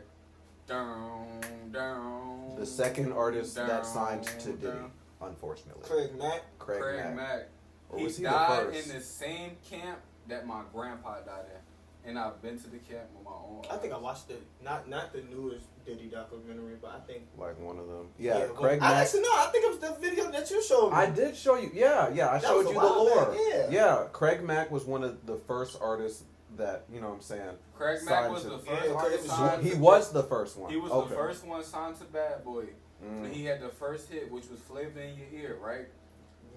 Down, down. The second artist down, that signed to Diddy, down. unfortunately. Craig Mack. Craig Mack. Or He was he the died first? in the same camp that my grandpa died in. And I've been to the camp with my own eyes. I think I watched not the newest Diddy documentary, but I think Like one of them. Yeah, but Craig I Mack. actually no, I think it was the video that you showed me. I did show you. Yeah, I That showed was you a the while lore. back, Yeah, Craig Mack was one of the first artists that, you know what I'm saying? Craig Mack signed was to- the first Yeah, artist signed He to- was the first one. He was Okay. the first one signed to Bad Boy. Mm. And he had the first hit, which was Flavor in Your Ear, right?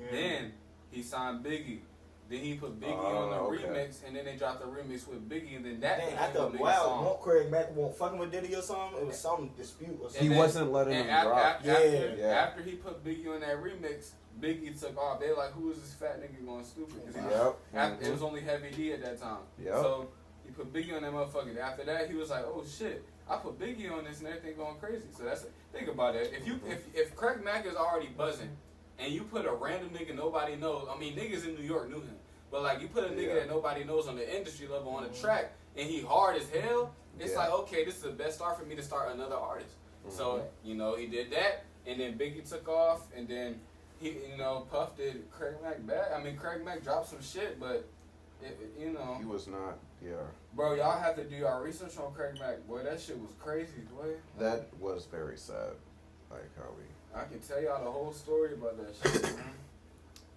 Yeah. Then he signed Biggie. Then he put Biggie on the okay. remix, and then they dropped the remix with Biggie, and then that Dang, became I a thought, big wow, song. won't Craig Mack won't fucking with Diddy or something? It was some dispute or He something. then- wasn't letting and him drop. After he put Biggie on that remix, Biggie took off. They like, who is this fat nigga going stupid? 'Cause he was- Yep. It was only Heavy D at that time. Yep. So he put Biggie on that motherfucker. After that, he was like, oh shit, I put Biggie on this and everything going crazy. So that's think about it. If Craig Mack is already buzzing, and you put a random nigga nobody knows, I mean niggas in New York knew him, but like you put a nigga that nobody knows on the industry level on the track, and he hard as hell, it's like, okay, this is the best start for me to start another artist. So you know he did that, and then Biggie took off, and then he Puff did Craig Mack back. I mean Craig Mack dropped some shit, but He was not. Yeah. Bro, y'all have to do y'all research on Craig Mack. Boy, that shit was crazy, boy. That was very sad. Like how we. I can tell y'all the whole story about that shit, man.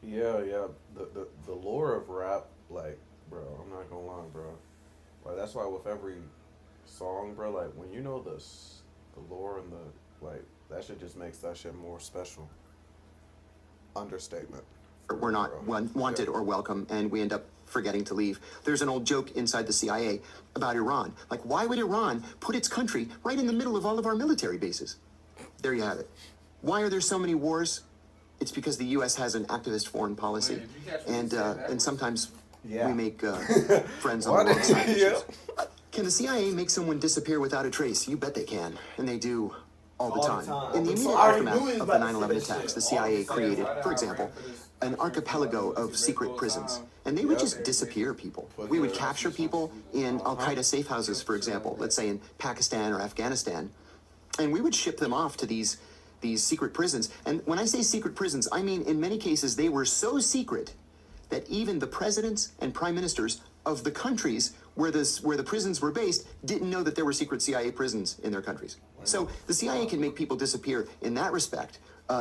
Yeah. The lore of rap, like, bro, I'm not gonna lie, bro. Like that's why with every song, bro, like when you know the lore and the like, that shit just makes that shit more special. Understatement. We're not wanted or welcome, and we end up forgetting to leave. There's an old joke inside the CIA about Iran. Like, why would Iran put its country right in the middle of all of our military bases? There you have it. Why are there so many wars? It's because the U.S. has an activist foreign policy, and sometimes we make friends on the wrong side of issues. Can the CIA make someone disappear without a trace? You bet they can, and they do all the time. In the immediate aftermath of the 9/11 attacks, the CIA created, for example, an archipelago of secret prisons, and they would just disappear people. We would capture people in Al-Qaeda safe houses, for example, let's say in Pakistan or Afghanistan, and we would ship them off to these secret prisons. And when I say secret prisons, I mean in many cases they were so secret that even the presidents and prime ministers of the countries where the prisons were based didn't know that there were secret CIA prisons in their countries. So the CIA can make people disappear in that respect.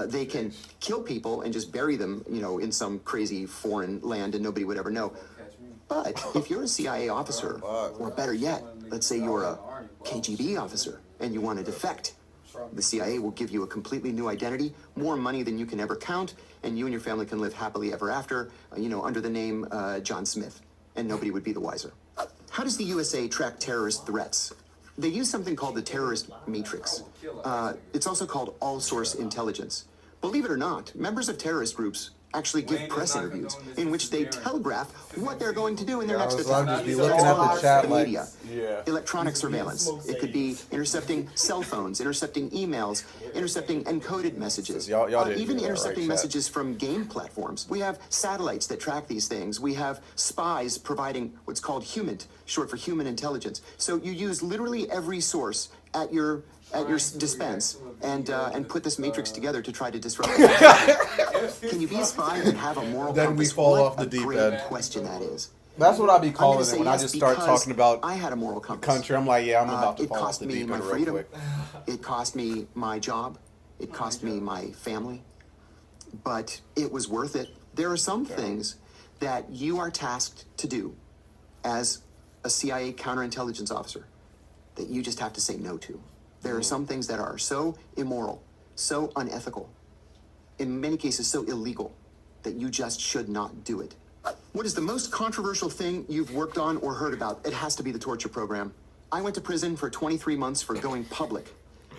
They can kill people and just bury them, in some crazy foreign land and nobody would ever know. But if you're a CIA officer, or better yet, let's say you're a KGB officer and you want to defect, the CIA will give you a completely new identity, more money than you can ever count, and you and your family can live happily ever after, under the name John Smith, and nobody would be the wiser. How does the USA track terrorist threats? They use something called the terrorist matrix. It's also called all-source intelligence. Believe it or not, members of terrorist groups actually give press interviews in which they telegraph what they're going to do in their next attack. I'll just be looking at the chat like, media, electronic surveillance. It could be intercepting cell phones, intercepting emails, intercepting encoded messages, even intercepting messages from game platforms. We have satellites that track these things. We have spies providing what's called HUMINT, short for human intelligence. So you use literally every source at your dispense and put this matrix together to try to disrupt it. Can you be a spy and have a moral compass? Then we fall off the deep end. Question that is. That's what I be calling it when I just start talking about I had a moral compass. country. I'm like, I'm about to fall off the It cost me deep my end real freedom. quick. It cost me my job. It cost me my family. But it was worth it. There are some things that you are tasked to do as a CIA counterintelligence officer that you just have to say no to. There are some things that are so immoral, so unethical, in many cases so illegal, that you just should not do it. What is the most controversial thing you've worked on or heard about? It has to be the torture program. I went to prison for 23 months for going public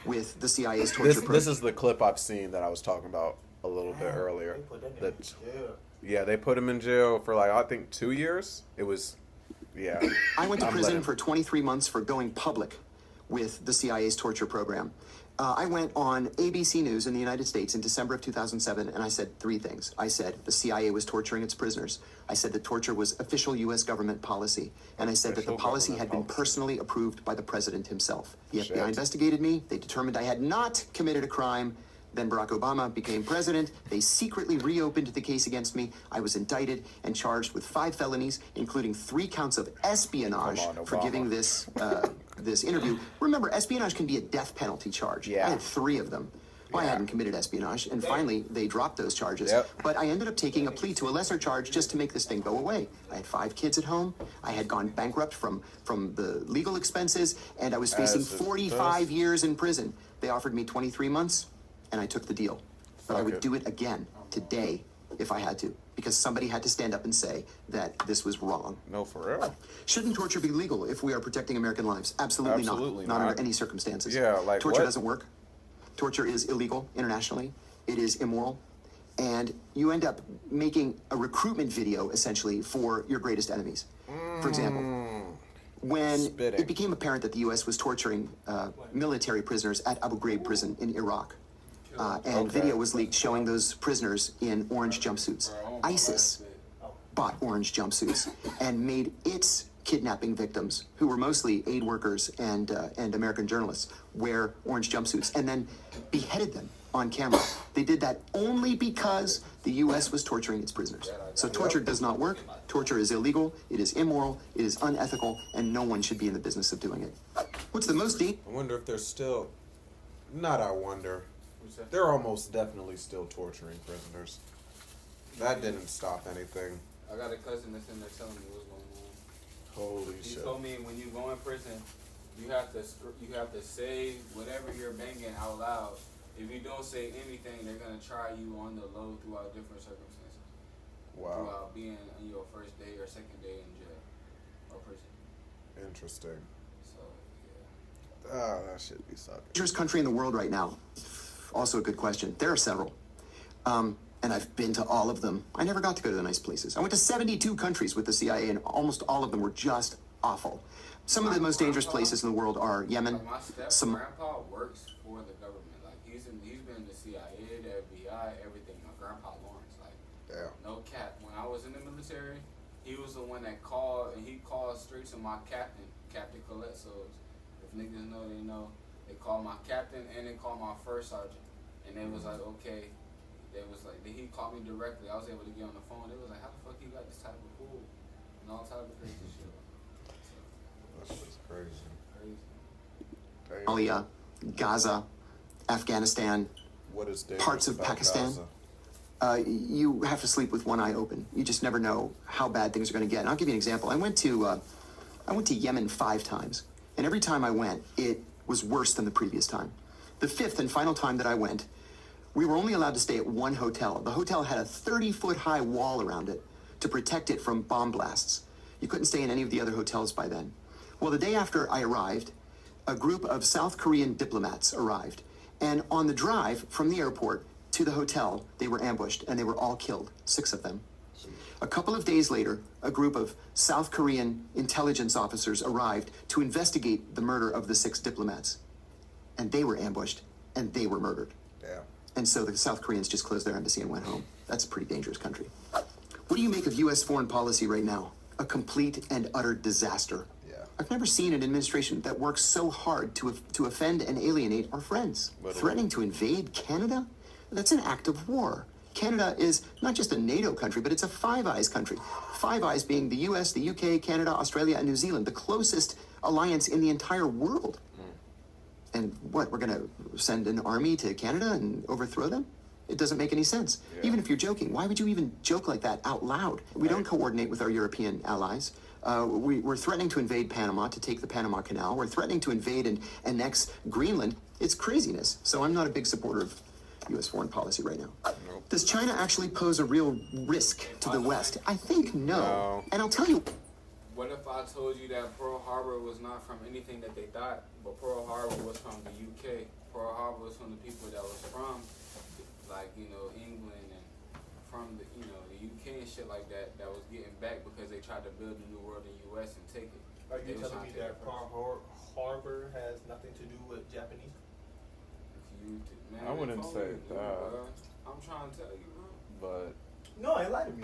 with the CIA's torture program. This is the clip I've seen that I was talking about a little bit earlier. They put him in jail for I think 2 years. It was, I went to prison for 23 months for going public with the CIA's torture program. I went on ABC News in the United States in December of 2007, and I said three things. I said the CIA was torturing its prisoners. I said that torture was official U.S. government policy. And I said that the policy had been personally approved by the president himself. The FBI investigated me. They determined I had not committed a crime. Then Barack Obama became president. They secretly reopened the case against me. I was indicted and charged with 5 felonies, including 3 counts of espionage for giving this this interview. Remember, espionage can be a death penalty charge. I had 3 of them. Well, I hadn't committed espionage, and finally they dropped those charges. But I ended up taking a plea to a lesser charge just to make this thing go away. I had 5 kids at home. I had gone bankrupt from the legal expenses, and I was facing 45 years in prison. They offered me 23 months. And I took the deal. But I would do it again today if I had to, because somebody had to stand up and say that this was wrong. No, for real. Shouldn't torture be legal if we are protecting American lives? Absolutely not. Not under any circumstances. Yeah, like torture doesn't work. Torture is illegal internationally. It is immoral. And you end up making a recruitment video, essentially, for your greatest enemies. For example, when it became apparent that the U.S. was torturing military prisoners at Abu Ghraib prison in Iraq, and video was leaked showing those prisoners in orange jumpsuits. ISIS bought orange jumpsuits and made its kidnapping victims, who were mostly aid workers and American journalists, wear orange jumpsuits and then beheaded them on camera. They did that only because the U.S. was torturing its prisoners. So torture does not work. Torture is illegal. It is immoral. It is unethical, and no one should be in the business of doing it. What's the most deep? I wonder if they're still... Not I wonder. They're almost definitely still torturing prisoners. That didn't stop anything. I got a cousin that's in there telling me what's going on. Holy He shit. told me when you go in prison, you have to say whatever you're banging out loud. If you don't say anything, they're gonna try you on the low throughout different circumstances. Wow. Throughout being on your first day or second day in jail or prison. Interesting. So yeah. Ah, that should be sucking. Dangerous country in the world right now? Also a good question. There are several. And I've been to all of them. I never got to go to the nice places. I went to 72 countries with the CIA, and almost all of them were just awful. Some of the most dangerous places in the world are Yemen. My grandpa works for the government. Like he's been in the CIA, the FBI, everything. My grandpa Lawrence, like no cap. When I was in the military, he was the one that called, and he called straight to my captain, Captain Collette. So if niggas know, they know. They called my captain and they called my first sergeant, and they was like, okay. They was like, he called me directly. I was able to get on the phone. They was like, how the fuck you got this type of pool and all type of crazy shit. That's just crazy. Somalia, Gaza, Afghanistan, what is parts of Pakistan. You have to sleep with one eye open. You just never know how bad things are going to get. And I'll give you an example. I went to Yemen 5 times, and every time I went, it was worse than the previous time. The 5th and final time that I went, we were only allowed to stay at one hotel. The hotel had a 30-foot high wall around it to protect it from bomb blasts. You couldn't stay in any of the other hotels by then. Well, the day after I arrived, a group of South Korean diplomats arrived. And on the drive from the airport to the hotel, they were ambushed, and they were all killed, 6 of them. A couple of days later, a group of South Korean intelligence officers arrived to investigate the murder of the 6 diplomats. And they were ambushed, and they were murdered. Damn. And so the South Koreans just closed their embassy and went home. That's a pretty dangerous country. What do you make of U.S. foreign policy right now? A complete and utter disaster. Yeah. I've never seen an administration that works so hard to offend and alienate our friends. Literally. Threatening to invade Canada? That's an act of war. Canada is not just a NATO country, but it's a Five Eyes country. Five Eyes being the U.S., the U.K., Canada, Australia, and New Zealand, the closest alliance in the entire world. And what, we're going to send an army to Canada and overthrow them? It doesn't make any sense. Yeah. Even if you're joking, why would you even joke like that out loud? We don't coordinate with our European allies. We're threatening to invade Panama, to take the Panama Canal. We're threatening to invade and annex Greenland. It's craziness. So I'm not a big supporter of U.S. foreign policy right now. Nope. Does China actually pose a real risk to the West? I think no. And I'll tell you. What if I told you that Pearl Harbor was not from anything that they thought, but Pearl Harbor was from the UK? Pearl Harbor was from the people that was from, like, England and from the UK and shit like that was getting back because they tried to build a new world in the US and take it. Are you telling me that Pearl Harbor has nothing to do with Japanese? man. I wouldn't say that. I'm trying to tell you, bro. But No, ain't lie to me.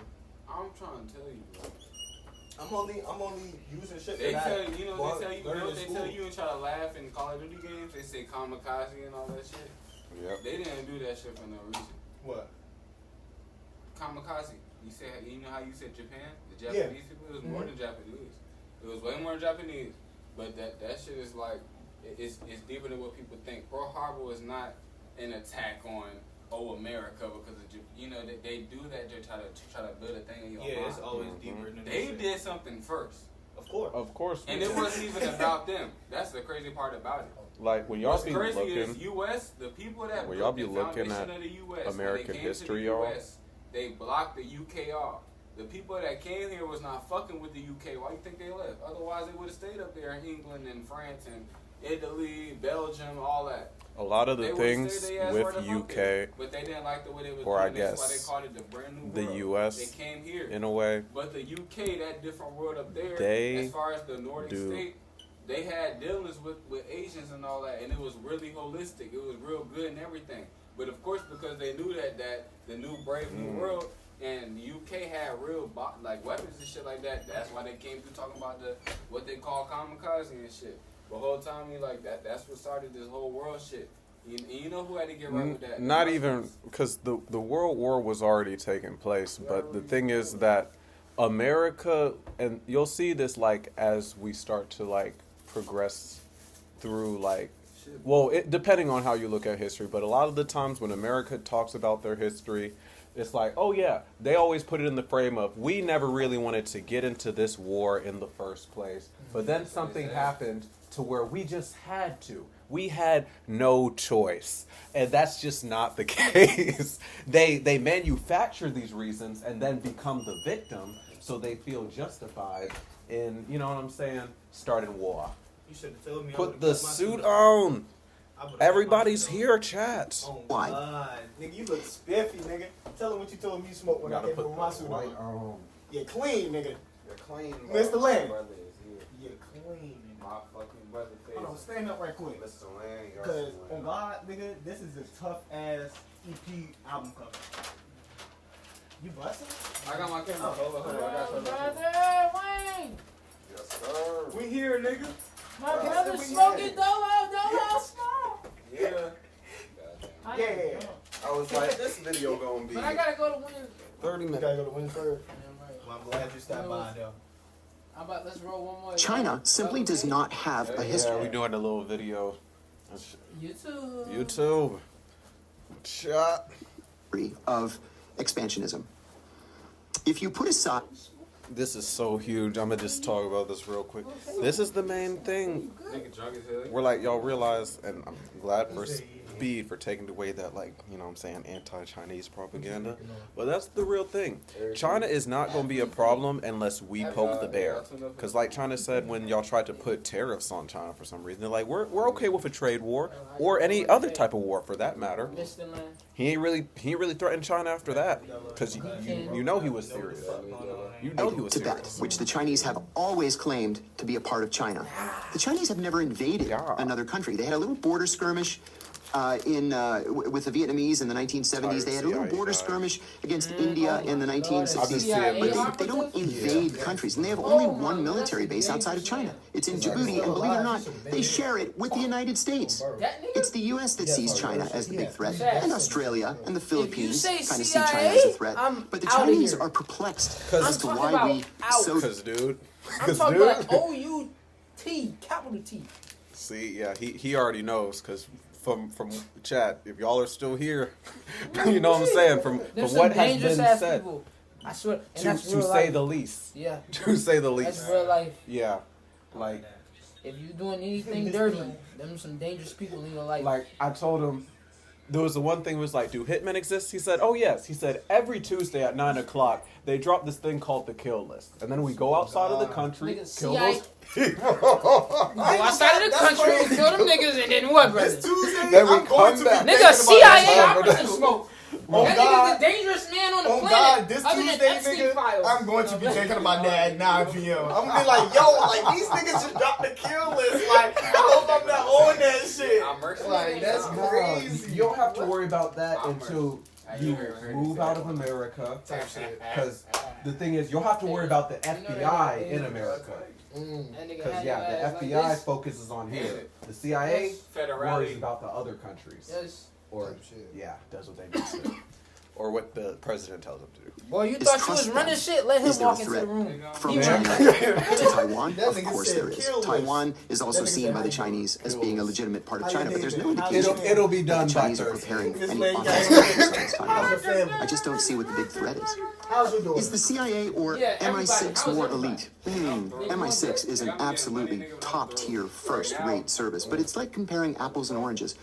I'm trying to tell you, bro. I'm only using shit They that tell you, they school. tell you and try to laugh in Call of Duty games. They say kamikaze and all that shit. yep. They didn't do that shit for no reason. What? Kamikaze. You know how you said Japan? The Japanese people? It was more than Japanese. It was way more than Japanese. But that shit is like, it's deeper than what people think. Pearl Harbor was not an attack on America because of, they do that to try to build a thing in your mind. Yeah, it's always deeper than They did something first. Of course. And it wasn't even about them. That's the crazy part about it. Like when y'all What's be crazy looking, is U.S. The people that when y'all built be the looking foundation at of the U.S. American when they came history, to the y'all. U.S., they blocked the U.K. off. The people that came here was not fucking with the U.K. Why you think they left? Otherwise, they would have stayed up there in England and France and Italy, Belgium, all that. a lot of the They things stayed their ass with right up UK, there. But they didn't like the way they was or I doing. That's why guess they called it the brand new the world. US, They came here. in a way, But the UK, that different world up there, They as far as the Nordic do. state, they had dealings with Asians and all that, and it was really holistic. It was real good and everything. But of course, because they knew that the new brave new world and the UK had real weapons and shit like that. That's why they came through talking about what they call kamikaze and shit. The whole time, that's what started this whole world shit. You know who had to get right with that? not even because the World War was already taking place. But the thing is that America, and you'll see this as we start to progress through depending on how you look at history, but a lot of the times when America talks about their history, it's like, oh yeah, they always put it in the frame of, we never really wanted to get into this war in the first place, but then something happened to where we just had to. We had no choice. And that's just not the case. They manufacture these reasons and then become the victim, so they feel justified in, you know what I'm saying, starting war. You should have told me. Put the suit on. Everybody's here, chat. Oh Why? God. Nigga, you look spiffy, nigga. Tell them what you told me you smoked when I came with my suit on. You're clean, nigga. You're clean, Mr. Land. Brother is here. You're clean. My fucking brother face. Hold on, stand up right quick. Mr. Land, Because, on God, nigga, this is a tough-ass EP album cover. You busting? I got my camera. Hold on. I got you. Brother Wayne! Yes, sir. We here, nigga. My brother smoking dolo smoke! Yeah. Yeah. I was like, this video gonna be But I gotta go to Winter. 30 You minutes. gotta go to Windsor. Right. Well, I'm glad you stopped by, though. Let's roll one more. China simply does not have a Yeah, history we doing a little video. YouTube. YouTube. Chat. of expansionism. If you put aside This is so huge. I'm gonna just talk about this real quick. This is the main thing. Nigga drunk as hell. We're y'all realize, and I'm glad for Speed for taking away that, you know what I'm saying, anti-Chinese propaganda. But that's the real thing. China is not going to be a problem unless we poke the bear. Because like China said when y'all tried to put tariffs on China for some reason, they're like, we're okay with a trade war, or any other type of war for that matter. He ain't really threatened China after that. Because you know he was serious. You know he was serious. Tibet, which the Chinese have always claimed to be a part of China. The Chinese have never invaded another country. They had a little border skirmish with the Vietnamese in the 1970s. They had a little border skirmish against India in the 1960s. But they don't invade countries, and they have only one military base outside of China. It's in Djibouti, and believe it or not, they share it with the United States. It's the U.S. that sees China as the big threat, and Australia and the Philippines kind of see China as a threat. But the Chinese are perplexed as to why we so... Because, dude. I'm talking about O-U-T, capital T. See, yeah, he already knows, because from chat, if y'all are still here, you know what I'm saying, from what has been said, people. I swear, and to that's real say life. the least. Yeah. To say the least. That's real life. Yeah. Like, if you doing anything dirty, them some dangerous people in your life. Like, I told him, there was the one thing was like, do hitmen exist? He said, oh yes. He said, every Tuesday at 9 o'clock, they drop this thing called the kill list. And then we go outside of the country, kill those people. Go outside of the country and kill them niggas, and then what, brother? Then we come back. Nigga, CIA operative smoke. Oh That God. nigga's the dangerous man on the planet. God, this other than Tuesday, Epstein nigga, files. I'm going to be taking to my dad 9 p.m. I'm gonna be like, yo, like these niggas just dropped the kill list. Like, I hope I'm not on that shit. Like, that's crazy. You don't have to worry about that until you move out of America. Because the thing is, you'll have to worry about the FBI in America. Because the FBI focuses on here. The CIA worries about the other countries. Yes. Or does what they need to do. Or what the president tells them to do. Boy, you thought you was running shit. Let him walk into the room. From China to Taiwan? Of course there is. Taiwan is also seen by the Chinese as being a legitimate part of China, but there's no indication It'll be done the by Chinese are Thursday. preparing any offensive against Taiwan. I just don't see what the big threat is. How's you doing? Is the CIA or MI6 more elite? MI6 is an absolutely top-tier, first-rate service, but it's like comparing apples and oranges.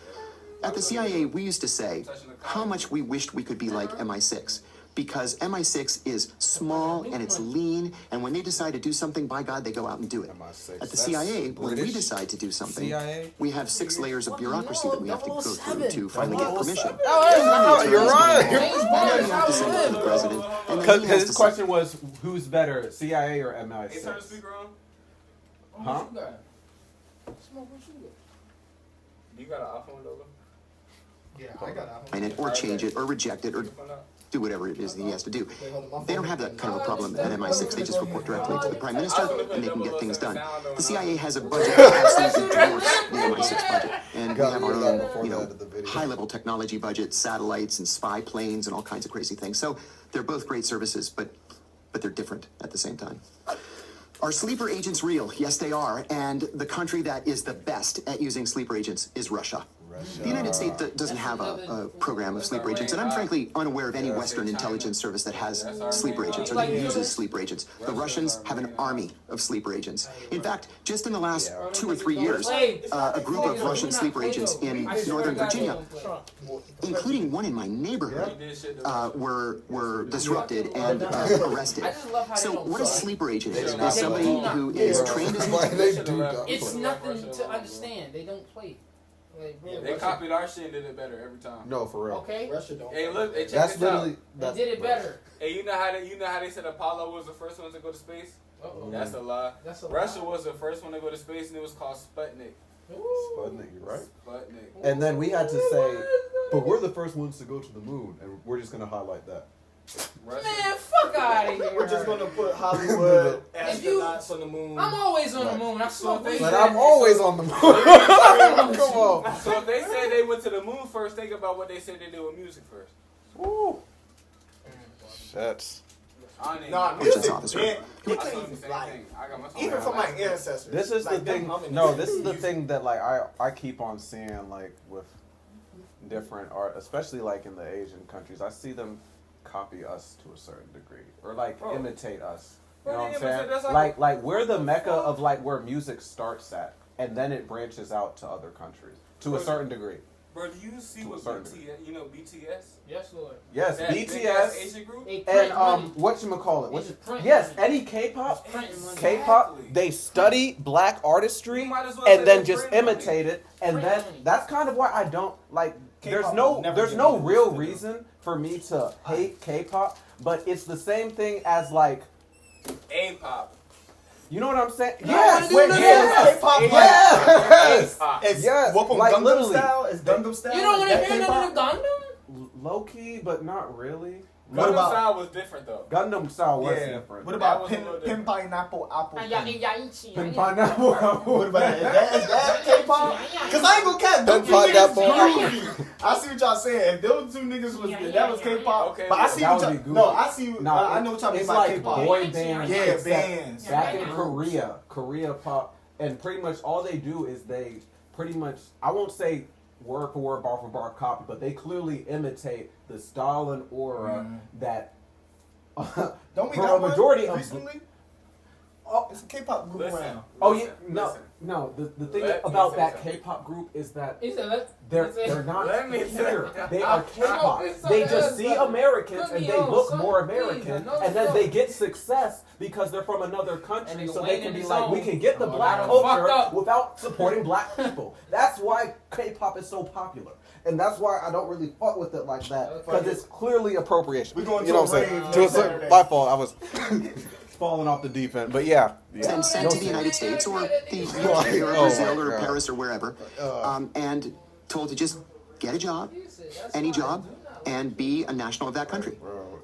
At the CIA, we used to say how much we wished we could be like MI6, because MI6 is small and it's lean, and when they decide to do something, by God, they go out and do it. At the CIA, when we decide to do something, we have 6 layers of bureaucracy that we have to go through to finally get permission. You're right. Then you have to send it to the president, and then he Because has his to question was, who's better, CIA or MI6? Hey, turn the speaker on. Huh? You got an iPhone, Lola? Yeah, I got sign it, or change it, or reject it, or do whatever it is that he has to do. They don't have that kind of a problem at MI6. They just report directly to the Prime Minister, and they can get things done. The CIA has a budget that absolutely dwarfs the MI6 budget. And we have our own, high-level technology budget, satellites and spy planes and all kinds of crazy things. So they're both great services, but they're different at the same time. Are sleeper agents real? Yes, they are. And the country that is the best at using sleeper agents is Russia. The United States doesn't have a program of sleeper agents, and I'm frankly unaware of any Western intelligence service that has sleeper agents or that uses sleeper agents. The Russians have an army of sleeper agents. In fact, just in the last 2 or 3 years, a group of Russian sleeper agents in Northern Virginia, including one in my neighborhood, were disrupted and arrested. So what a sleeper agent is somebody who is trained as It's nothing to understand. They don't play. Like, bro, they copied our shit and did it better every time. No, for real. Okay. Russia don't. Hey, look, hey, check That's this out. literally. They did it better. Hey, you know how they said Apollo was the first one to go to space? That's a lie. Russia was the first one to go to space, and it was called Sputnik. Sputnik, you're right. Sputnik. And then we had to say, but we're the first ones to go to the moon, and we're just gonna highlight that. Russia. Man, fuck out of here. We're just gonna put Hollywood astronauts on the moon. I'm always on the moon. I saw they But I'm always on the moon. Come on. So if they said they went to the moon first, think about what they said they did with music first. Woo. Shit. Music, officer. man, I saw the same thing. I got my song. even for my ancestors. This is like, the thing. No, this is the thing that like I keep on seeing like with different art, especially like in the Asian countries. I see them copy us to a certain degree, or like imitate us. You know what I'm saying? Like we're the mecca of like where music starts at, and then it branches out to other countries to a certain degree. Bro, do you see what BTS? You know BTS? Yes, Lord. Yes, That BTS Asian group? and whatchamacallit? Yes, any K-pop, they study black artistry and then just imitate it, and that's kind of why I don't like. There's no real reason for me to hate K-pop, but it's the same thing as like A-pop. You know what I'm saying? Yes, K-pop. Yes, like Gangnam literally. Style. It's Gangnam Style. You don't want to hear none of the Gundam? Low key, but not really. What about style was different though? Gundam style was different. What about Pin Pineapple Apple? Pin Pineapple Apple. What about that? Is that K-pop? Because I ain't gonna catch them two niggas groovy. I see what y'all saying. If those two niggas was that was K-pop. Okay, but I see what y'all. No, I see. I know what y'all mean by K-pop. Boy bands. Yeah, bands. Back in Korea pop, and pretty much all they do is they pretty much, I won't say word for word, bar for bar copy, but they clearly imitate the style and aura that don't we for got a majority one of recently? Oh, it's a K-pop group around. Oh yeah, no. No, the thing about that K-pop group is that they're not here. They are K-pop. They just see Americans and they look more American, and then they get success because they're from another country, so they can be like, we can get the black culture without supporting black people. That's why K-pop is so popular. And that's why I don't really fuck with it like that, because it's clearly appropriation. We're going you know what I'm saying? My fault. I was falling off the deep end, but yeah. And sent to the United States or the UK or Brazil or Paris or wherever, and told to just get a job, any job, and be a national of that country.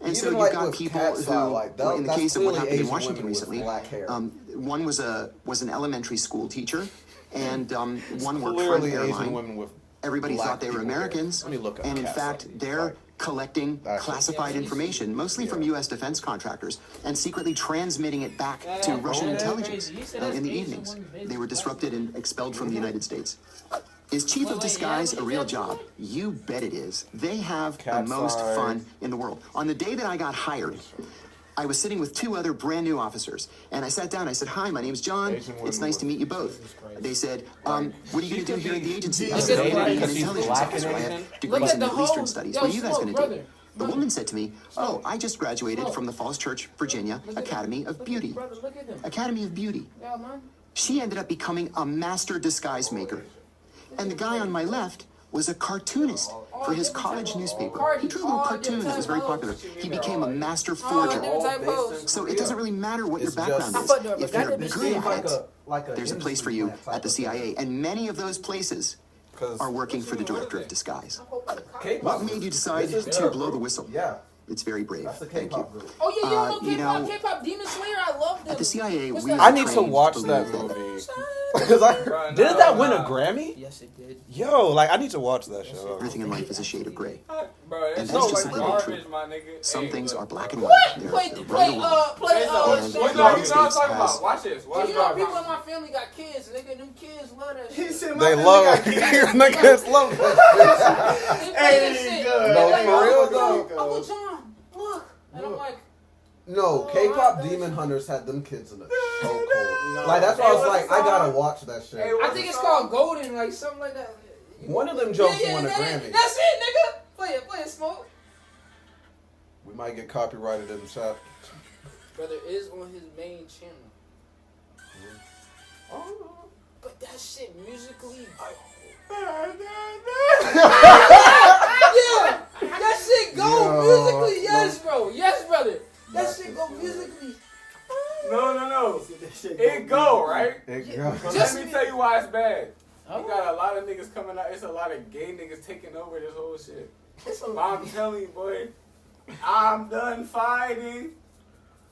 And so you've got people who, in the case of what happened in Washington recently, one was an elementary school teacher, and one worked for an airline. Everybody thought they were Americans, and in fact, they're collecting classified information, mostly from U.S. defense contractors, and secretly transmitting it back to Russian intelligence in the evenings. They were disrupted and expelled from the United States. Is chief of disguise a real job? You bet it is. They have the most fun in the world. On the day that I got hired, I was sitting with two other brand new officers, and I sat down. I said, "Hi, my name's John. It's nice to meet you both." They said, "What are you going to do here at the agency?" I said, "I'm going to be an intelligence officer. I have degrees in Middle Eastern studies. What are you guys going to do?" The woman said to me, "Oh, I just graduated from the Falls Church, Virginia Academy of Beauty." Academy of Beauty. She ended up becoming a master disguise maker. And the guy on my left was a cartoonist for his college newspaper. He drew a little cartoon that was very popular. He became a master forger. So it doesn't really matter what your background is. If you're good at it, there's a place for you at the CIA. And many of those places are working for the director of disguise. What made you decide to blow the whistle? It's very brave. Thank you. Oh yeah, you don't know K-pop Demon Slayer? I love them. At the CIA, I need to watch that movie. Didn't that win a Grammy? Yes, it did. Yo, like I need to watch that show. Everything in life is a shade of gray. Bro, And that's just simply not true. Some things are black and white. Play And Watch this. you know people in my family got kids, nigga. Them kids love that shit. They love it. Niggas love that shit. Hey, no, for real though. Uncle John, look. And I'm like, no, K-pop Demon Hunters had them kids in it. So cool. Like that's why I was like, I gotta watch that shit. I think it's called Golden, like something like that. One of them jokes won a Grammy. That's it, nigga. Play it, Smoke. We might get copyrighted in the shop. Brother is on his main channel. But that shit musically. Yeah, that shit go musically. Yes, bro. Yes, brother. That shit go musically. No. It go, right? It go. But let me tell you why it's bad. You got a lot of niggas coming out. It's a lot of gay niggas taking over this whole shit. I'm telling you, boy. I'm done fighting.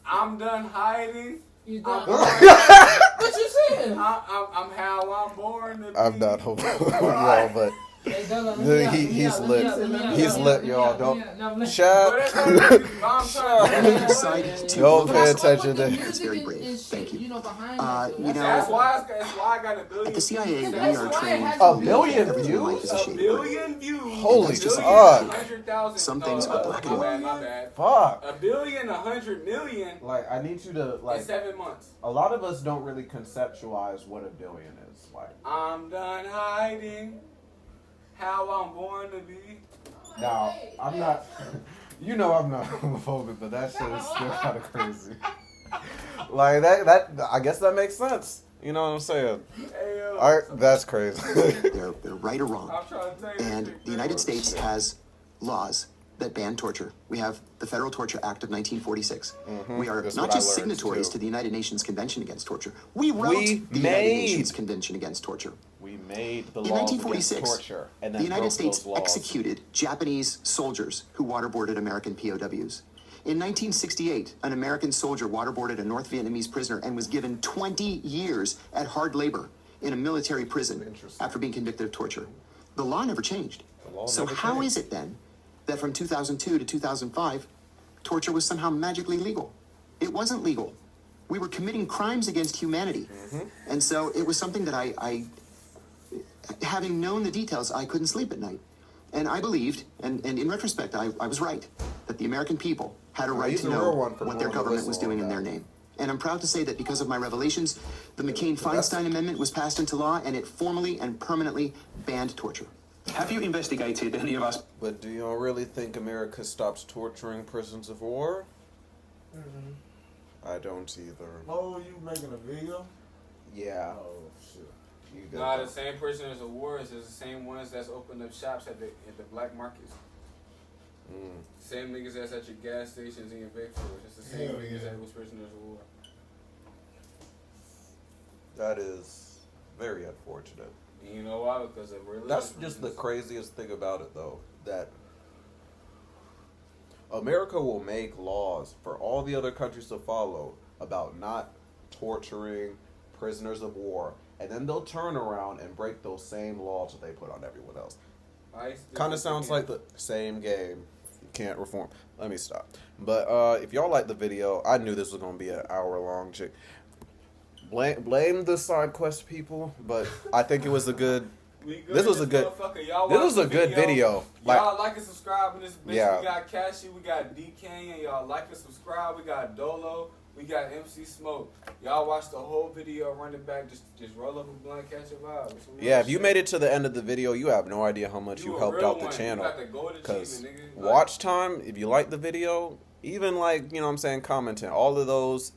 I'm done hiding. You done? What you saying? I'm how I'm born to be. I'm not hopeful, y'all, but he's lit. He's lit, y'all. Don't chat. Don't pay attention to It's very brave. Thank you. That's why I got a billion. At the CIA, we are trained. A million views? A billion views. Holy fuck. Some things are black and white. My bad. Fuck. A billion, 100 million. Like I need you to in 7 months. A lot of us don't really conceptualize what a billion is. Like I'm done hiding. How I'm born to be. Now I'm not. You know I'm not homophobic, but that shit is still kind of crazy. Like that. I guess that makes sense. You know what I'm saying? Hey, that's crazy. They're right or wrong. And the United States has laws that ban torture. We have the Federal Torture Act of 1946. We are not just signatories to the United Nations Convention Against Torture. We wrote the United Nations Convention Against Torture. We made the In laws 1946, against torture, and then the United States those laws. executed Japanese soldiers who waterboarded American POWs. In 1968, an American soldier waterboarded a North Vietnamese prisoner and was given 20 years at hard labor in a military prison after being convicted of torture. The law never changed. So how is it then that from 2002 to 2005, torture was somehow magically legal? It wasn't legal. We were committing crimes against humanity. And so it was something that I having known the details, I couldn't sleep at night. And I believed, and in retrospect, I was right, that the American people had a right to know what their government was doing in their name. And I'm proud to say that because of my revelations, the McCain-Feinstein Amendment was passed into law, and it formally and permanently banned torture. Have you investigated any of us? But do you really think America stops torturing prisoners of war? I don't either. Oh, you making a video? Yeah. Oh shit. Nah, the same prisoners of war is the same ones that's opened up shops at the black markets. Same niggas that's at your gas stations and your vape stores. It's the same niggas that was prisoners of war. That is very unfortunate. And you know why? Because of religion. That's just the craziest thing about it, though. That America will make laws for all the other countries to follow about not torturing prisoners of war, and then they'll turn around and break those same laws that they put on everyone else. Kind of sounds like the same game. You can't reform. Let me stop. But if y'all like the video, I knew this was going to be an hour-long chick. Blame the side quest people, but I think it was a good. This was a good. This was a good video. Y'all like and subscribe in this bitch. Yeah. We got Cashy, we got D-Canyon. Y'all like and subscribe. We got Dolo. We got MC Smoke. Y'all watch the whole video, run it back, just roll up a blunt, catch a vibe. Yeah, if you made it to the end of the video, you have no idea how much you helped out the channel. Because watch time, if you like the video, even like, you know what I'm saying, commenting, all of those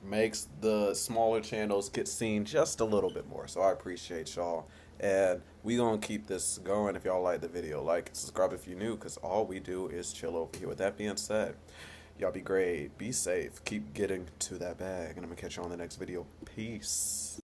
makes the smaller channels get seen just a little bit more. So I appreciate y'all. And we gonna keep this going. If y'all like the video, like, subscribe if you're new, because all we do is chill over here. With that being said, y'all be great, be safe, keep getting to that bag, and I'm gonna catch you on the next video. Peace.